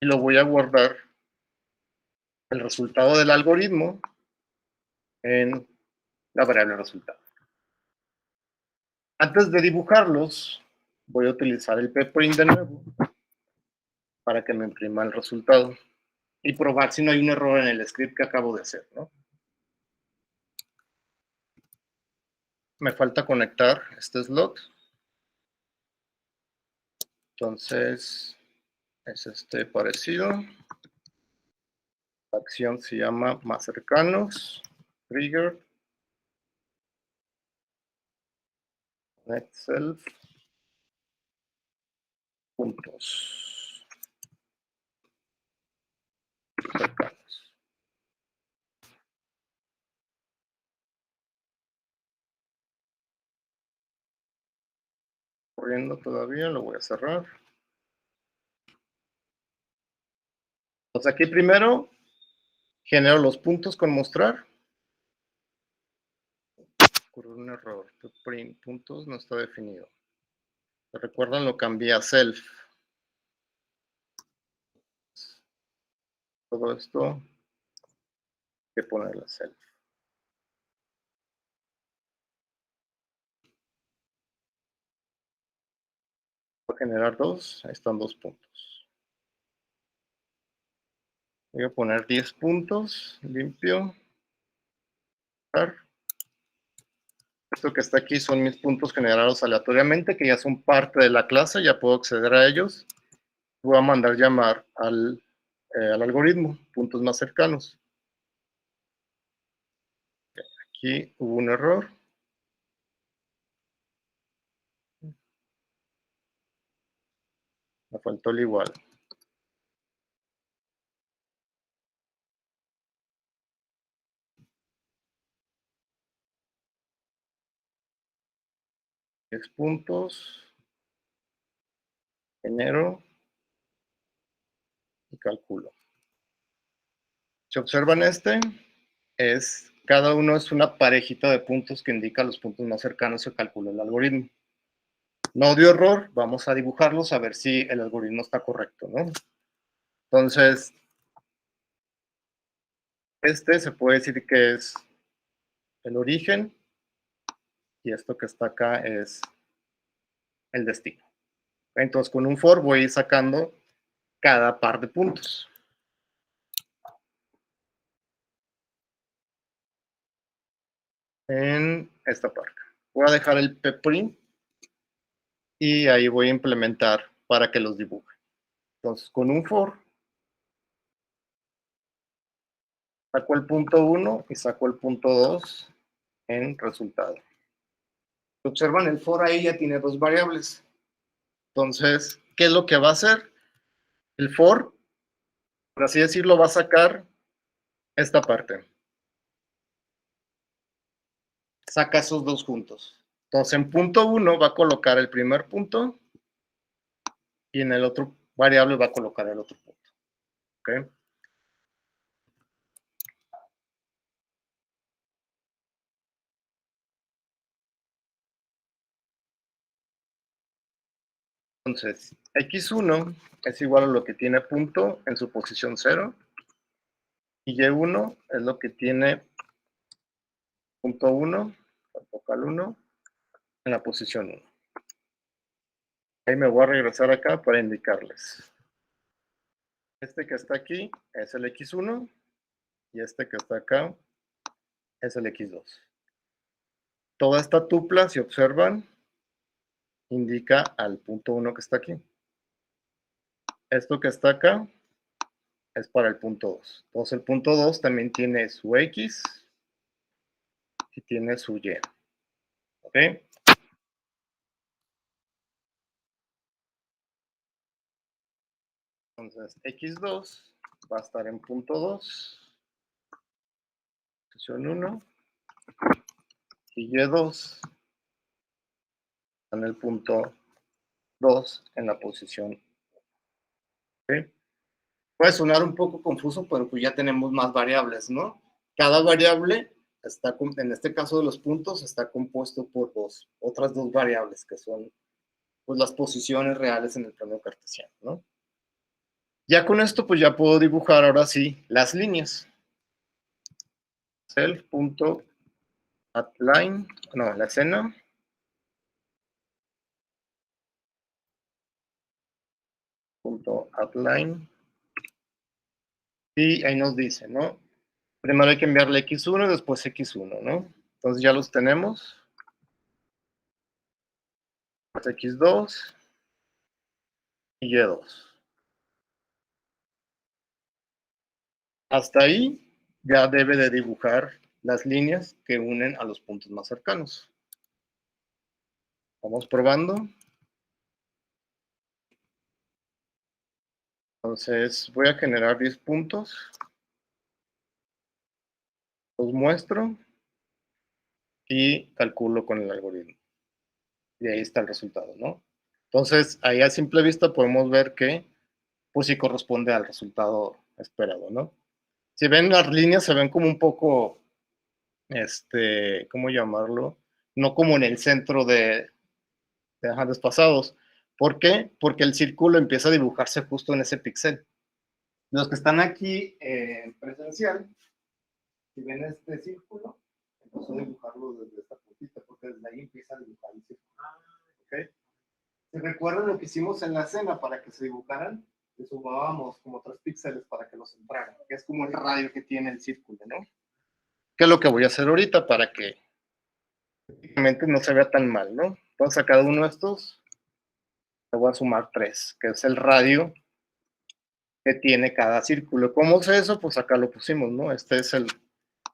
Y lo voy a guardar el resultado del algoritmo en la variable resultado. Antes de dibujarlos, voy a utilizar el pprint de nuevo para que me imprima el resultado y probar si no hay un error en el script que acabo de hacer, ¿no? Me falta conectar este slot. Entonces, es este parecido. La acción se llama más cercanos, trigger, connect self, puntos cercanos. Corriendo todavía, lo voy a cerrar. Entonces aquí primero genero los puntos con mostrar. Ocurrió un error, print puntos no está definido. ¿Recuerdan? Lo cambié a self. Todo esto hay que ponerle a self. Voy a generar dos, ahí están 2 puntos. Voy a poner 10 puntos, limpio. Esto que está aquí son mis puntos generados aleatoriamente, que ya son parte de la clase, ya puedo acceder a ellos. Voy a mandar llamar al algoritmo, puntos más cercanos. Aquí hubo un error. Me faltó el igual. Puntos, genero y calculo. Si observan cada uno es una parejita de puntos que indica los puntos más cercanos que calculó el algoritmo. No dio error, vamos a dibujarlos a ver si el algoritmo está correcto, ¿no? Entonces, se puede decir que es el origen y esto que está acá es el destino. Entonces, con un for voy a ir sacando cada par de puntos. En esta parte. Voy a dejar el pprint y ahí voy a implementar para que los dibuje. Entonces, con un for, saco el punto 1 y saco el punto 2 en resultado. Observan, el for ahí ya tiene 2 variables. Entonces, ¿qué es lo que va a hacer? El for, por así decirlo, va a sacar esta parte. Saca esos dos juntos. Entonces, en punto 1 va a colocar el primer punto y en el otro variable va a colocar el otro punto. ¿Ok? Entonces, x1 es igual a lo que tiene punto en su posición 0 y y1 es lo que tiene punto 1, local 1, en la posición 1. Ahí me voy a regresar acá para indicarles. Este que está aquí es el x1 y este que está acá es el x2. Toda esta tupla, si observan, indica al punto 1 que está aquí. Esto que está acá es para el punto 2. Entonces el punto 2 también tiene su X y tiene su Y. ¿Ok? Entonces X2 va a estar en punto 2, posición 1, y Y2 en el punto 2 en la posición. ¿Ok? Puede sonar un poco confuso, pero pues ya tenemos más variables, ¿no? Cada variable está, en este caso de los puntos, está compuesto por otras dos variables que son pues, las posiciones reales en el plano cartesiano, ¿no? Ya con esto, pues ya puedo dibujar ahora sí las líneas. Self.outline, no, la escena. .outline. Y ahí nos dice, ¿no? Primero hay que enviarle X1 y después X1, ¿no? Entonces ya los tenemos. X2 y Y2. Hasta ahí ya debe de dibujar las líneas que unen a los puntos más cercanos. Vamos probando. Entonces voy a generar 10 puntos. Los muestro y calculo con el algoritmo. Y ahí está el resultado, ¿no? Entonces, ahí a simple vista podemos ver que, pues sí corresponde al resultado esperado, ¿no? Si ven las líneas, se ven como un poco, ¿cómo llamarlo? No como en el centro de despasados. ¿Por qué? Porque el círculo empieza a dibujarse justo en ese píxel. Los que están aquí en presencial, si ven este círculo, empezó a dibujarlo desde esta puntita, porque desde ahí empieza a dibujar el círculo. ¿Okay? Si recuerdan lo que hicimos en la escena para que se dibujaran, le sumábamos como 3 píxeles para que los entraran, que es como el radio que tiene el círculo, ¿no? ¿Qué es lo que voy a hacer ahorita para que prácticamente no se vea tan mal, ¿no? Entonces a cada uno de estos le voy a sumar 3, que es el radio que tiene cada círculo. ¿Cómo es eso? Pues acá lo pusimos, ¿no? Este es el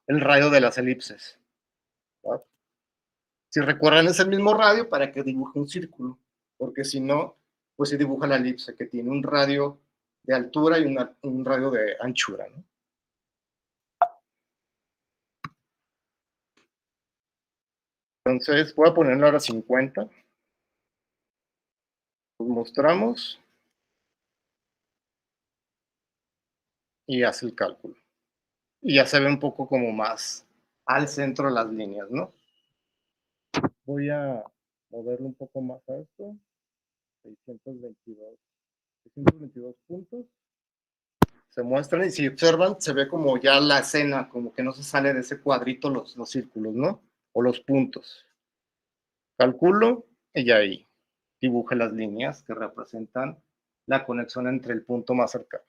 radio de las elipses, ¿no? Si recuerdan, es el mismo radio para que dibuje un círculo, porque si no, pues se dibuja la elipse, que tiene un radio de altura y un radio de anchura, ¿no? Entonces, voy a ponerlo ahora 50. Los mostramos y hace el cálculo. Y ya se ve un poco como más al centro de las líneas, ¿no? Voy a moverlo un poco más a esto. 622 puntos. Se muestran y si observan, se ve como ya la escena, como que no se sale de ese cuadrito los círculos, ¿no? O los puntos. Calculo y ahí dibuje las líneas que representan la conexión entre el punto más cercano.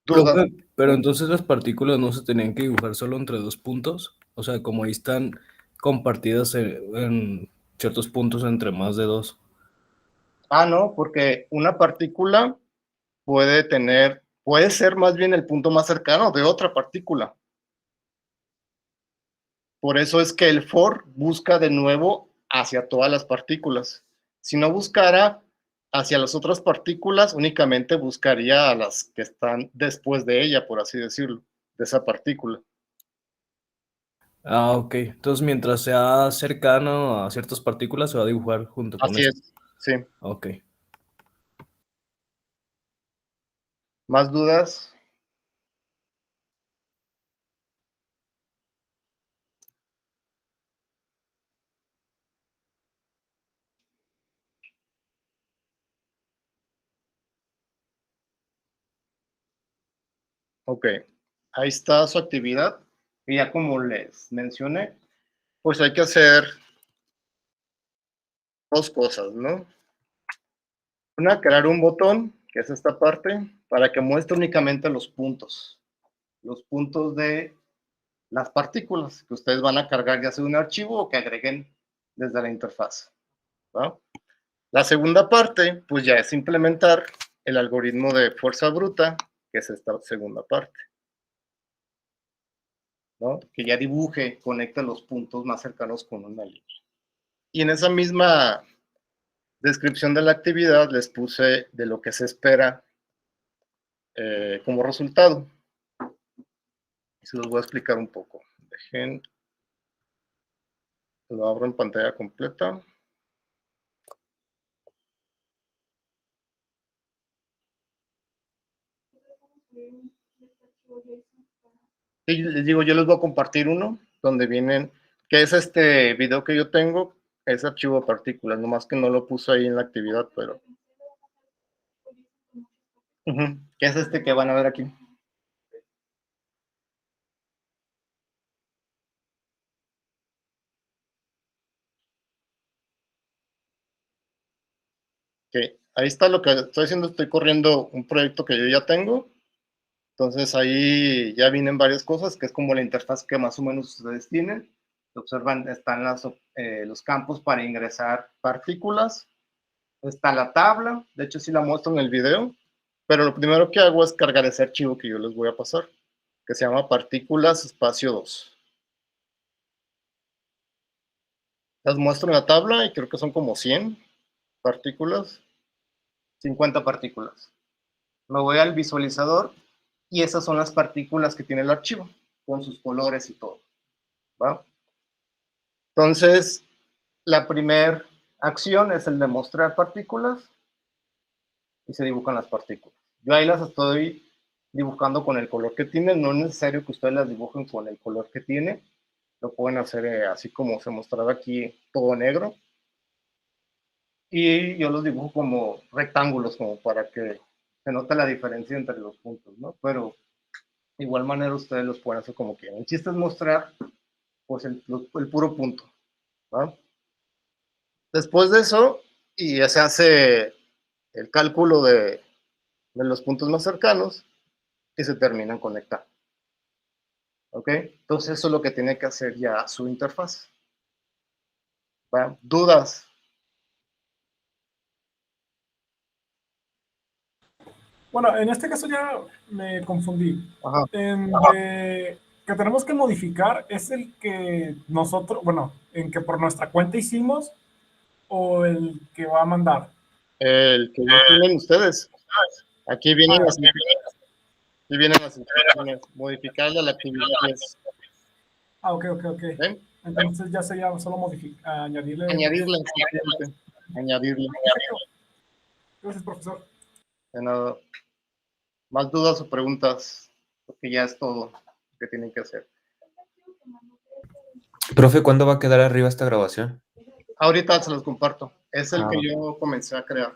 Profe, pero entonces las partículas no se tenían que dibujar solo entre 2 puntos, o sea, como ahí están compartidas en ciertos puntos entre más de 2. Ah, no, porque una partícula puede ser más bien el punto más cercano de otra partícula. Por eso es que el for busca de nuevo hacia todas las partículas. Si no buscara hacia las otras partículas, únicamente buscaría a las que están después de ella, por así decirlo, de esa partícula. Ah, ok. Entonces, mientras sea cercano a ciertas partículas, se va a dibujar junto con Así eso. es, sí. Ok. ¿Más dudas? Ok, ahí está su actividad. Y ya como les mencioné, pues hay que hacer 2 cosas, ¿no? Una, crear un botón, que es esta parte, para que muestre únicamente los puntos de las partículas que ustedes van a cargar ya sea de un archivo o que agreguen desde la interfaz, ¿no? La segunda parte, pues ya es implementar el algoritmo de fuerza bruta que es esta segunda parte, ¿no? Que ya dibuje, conecta los puntos más cercanos con una línea. Y en esa misma descripción de la actividad les puse de lo que se espera como resultado. Se los voy a explicar un poco. Dejen, lo abro en pantalla completa. Y les digo, yo les voy a compartir uno donde vienen, que es este video que yo tengo, es archivo de partículas, nomás que no lo puse ahí en la actividad, pero... que es este que van a ver aquí. Que ahí está lo que estoy haciendo, estoy corriendo un proyecto que yo ya tengo. Entonces ahí ya vienen varias cosas, que es como la interfaz que más o menos ustedes tienen. Observan, están los campos para ingresar partículas. Está la tabla, de hecho sí la muestro en el video, pero lo primero que hago es cargar ese archivo que yo les voy a pasar, que se llama partículas espacio 2. Las muestro en la tabla y creo que son como 100 partículas, 50 partículas. Me voy al visualizador y esas son las partículas que tiene el archivo, con sus colores y todo, ¿va? Entonces, la primera acción es el de mostrar partículas y se dibujan las partículas. Yo ahí las estoy dibujando con el color que tiene, no es necesario que ustedes las dibujen con el color que tiene, lo pueden hacer así como se mostraba aquí, todo negro, y yo los dibujo como rectángulos, como para que se note la diferencia entre los puntos, ¿no? Pero de igual manera ustedes los pueden hacer como quieran. El chiste es mostrar pues el puro punto, ¿no? Después de eso, y ya se hace el cálculo de los puntos más cercanos y se terminan conectando. ¿Ok? Entonces eso es lo que tiene que hacer ya su interfaz. ¿Va? ¿Dudas? Bueno, en este caso ya me confundí. Ajá. Que tenemos que modificar es el que nosotros, bueno, en que por nuestra cuenta hicimos o el que va a mandar. El que ya tienen ustedes. Aquí vienen las instrucciones. Modificarle la actividad es. Ok. ¿Ven? Entonces ya sería solo modificar, añadirle. Añadirle, simplemente. Añadirle. Gracias, profesor. De nada. ¿Más dudas o preguntas? Porque ya es todo lo que tienen que hacer. Profe, ¿cuándo va a quedar arriba esta grabación? Ahorita se los comparto. Es el Ah. que yo comencé a crear.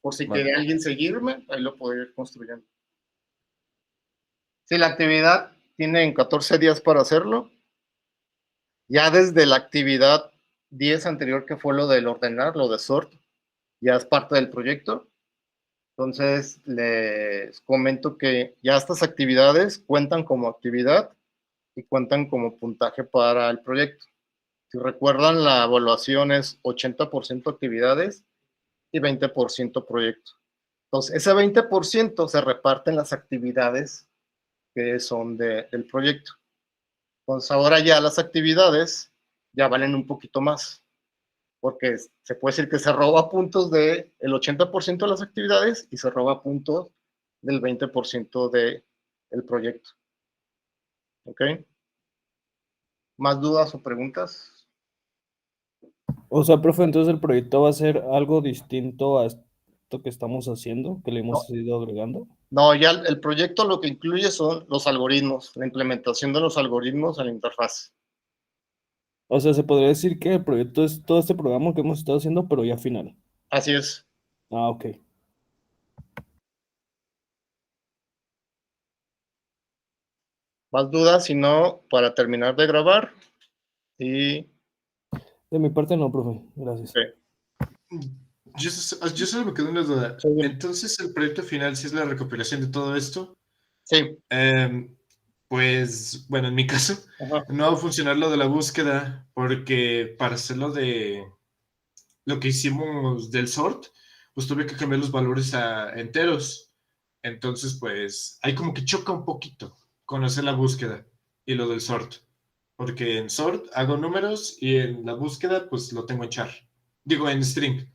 Por si Vale. quiere alguien seguirme, ahí lo puedo ir construyendo. Si la actividad tienen 14 días para hacerlo, ya desde la actividad 10 anterior, que fue lo del ordenar, lo de sort, ya es parte del proyecto. Entonces, les comento que ya estas actividades cuentan como actividad y cuentan como puntaje para el proyecto. Si recuerdan, la evaluación es 80% actividades y 20% proyecto. Entonces, ese 20% se reparte en las actividades que son del proyecto. Entonces, ahora ya las actividades ya valen un poquito más, porque se puede decir que se roba puntos del 80% de las actividades y se roba puntos del 20% del proyecto. ¿Ok? ¿Más dudas o preguntas? O sea, profe, entonces el proyecto va a ser algo distinto a esto que estamos haciendo, que le hemos ido agregando. No, ya el proyecto lo que incluye son los algoritmos, la implementación de los algoritmos en la interfaz. O sea, se podría decir que el proyecto es todo este programa que hemos estado haciendo, pero ya final. Así es. Ah, ok. ¿Más dudas? Si no, para terminar de grabar. Y De mi parte no, profe. Gracias. ok. Yo solo me quedo una duda. Sí. Entonces, el proyecto final, si es la recopilación de todo esto, Sí. pues, bueno, en mi caso, Ajá. no va a funcionar lo de la búsqueda, porque para hacerlo de lo que hicimos del sort, pues tuve que cambiar los valores a enteros. Entonces, pues, ahí como que choca un poquito conocer la búsqueda y lo del sort. Porque en sort hago números y en la búsqueda, pues, lo tengo en char. Digo, en string.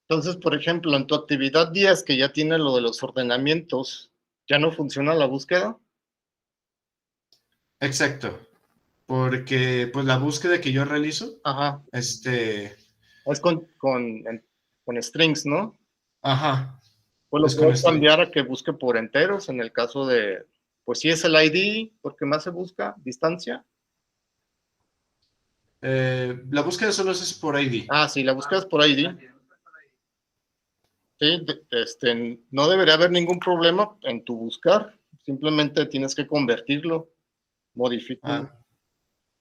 Entonces, por ejemplo, en tu actividad 10, que ya tiene lo de los ordenamientos, ¿ya no funciona la búsqueda? Exacto. Porque, pues, la búsqueda que yo realizo, Ajá, es con strings, ¿no? ajá, Pues lo es con puedes string. cambiar a que busque por enteros en el caso de, pues si es el ID, porque más se busca, distancia. La búsqueda solo es por ID. Sí, la buscas por ID. Sí, no debería haber ningún problema en tu buscar, simplemente tienes que convertirlo, modificarlo.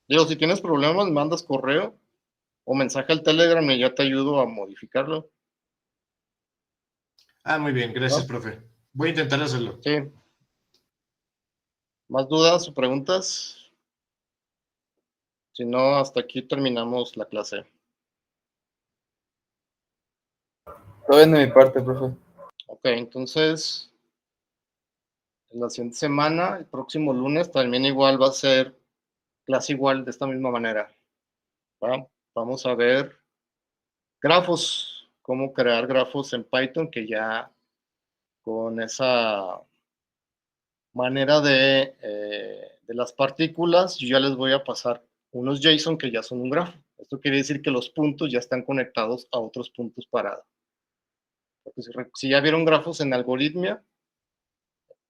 Digo, si tienes problemas, mandas correo o mensaje al Telegram y ya te ayudo a modificarlo. Muy bien, gracias, ¿No? profe. Voy a intentar hacerlo. Sí. ¿Más dudas o preguntas? Si no, hasta aquí terminamos la clase. Todo bien de mi parte, profe. Ok, entonces, en la siguiente semana, el próximo lunes, también igual va a ser clase igual de esta misma manera. ¿Va? Vamos a ver grafos, cómo crear grafos en Python, que ya con esa manera de las partículas, yo ya les voy a pasar unos JSON que ya son un grafo. Esto quiere decir que los puntos ya están conectados a otros puntos parados. Porque si ya vieron grafos en algoritmia,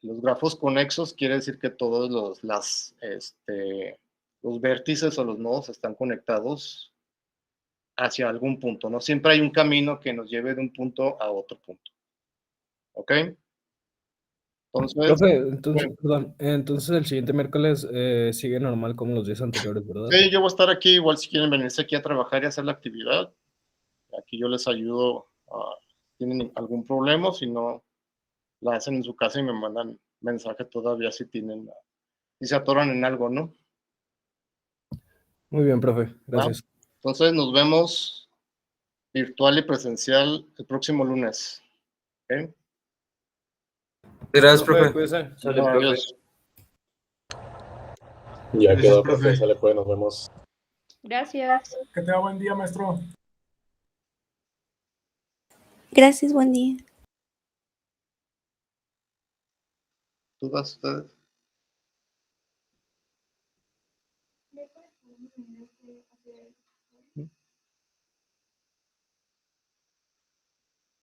los grafos conexos quiere decir que todos los vértices o los nodos están conectados hacia algún punto, ¿no? Siempre hay un camino que nos lleve de un punto a otro punto. ¿Ok? Entonces, Profe, entonces, perdón, entonces el siguiente miércoles sigue normal como los días anteriores, ¿verdad? sí, yo voy a estar aquí, igual si quieren venirse aquí a trabajar y hacer la actividad, aquí yo les ayudo, tienen algún problema, si no, la hacen en su casa y me mandan mensaje todavía si se atoran en algo, ¿no? Muy bien, profe, gracias. Entonces nos vemos virtual y presencial el próximo lunes. ¿Ok? Gracias, profe. Cuídese. Sale, profe. Adiós. Ya Gracias, quedó, profe. profe. Sale, pues, nos vemos. Gracias. Que tenga buen día, maestro. Gracias, buen día. ¿Tú vas, ustedes?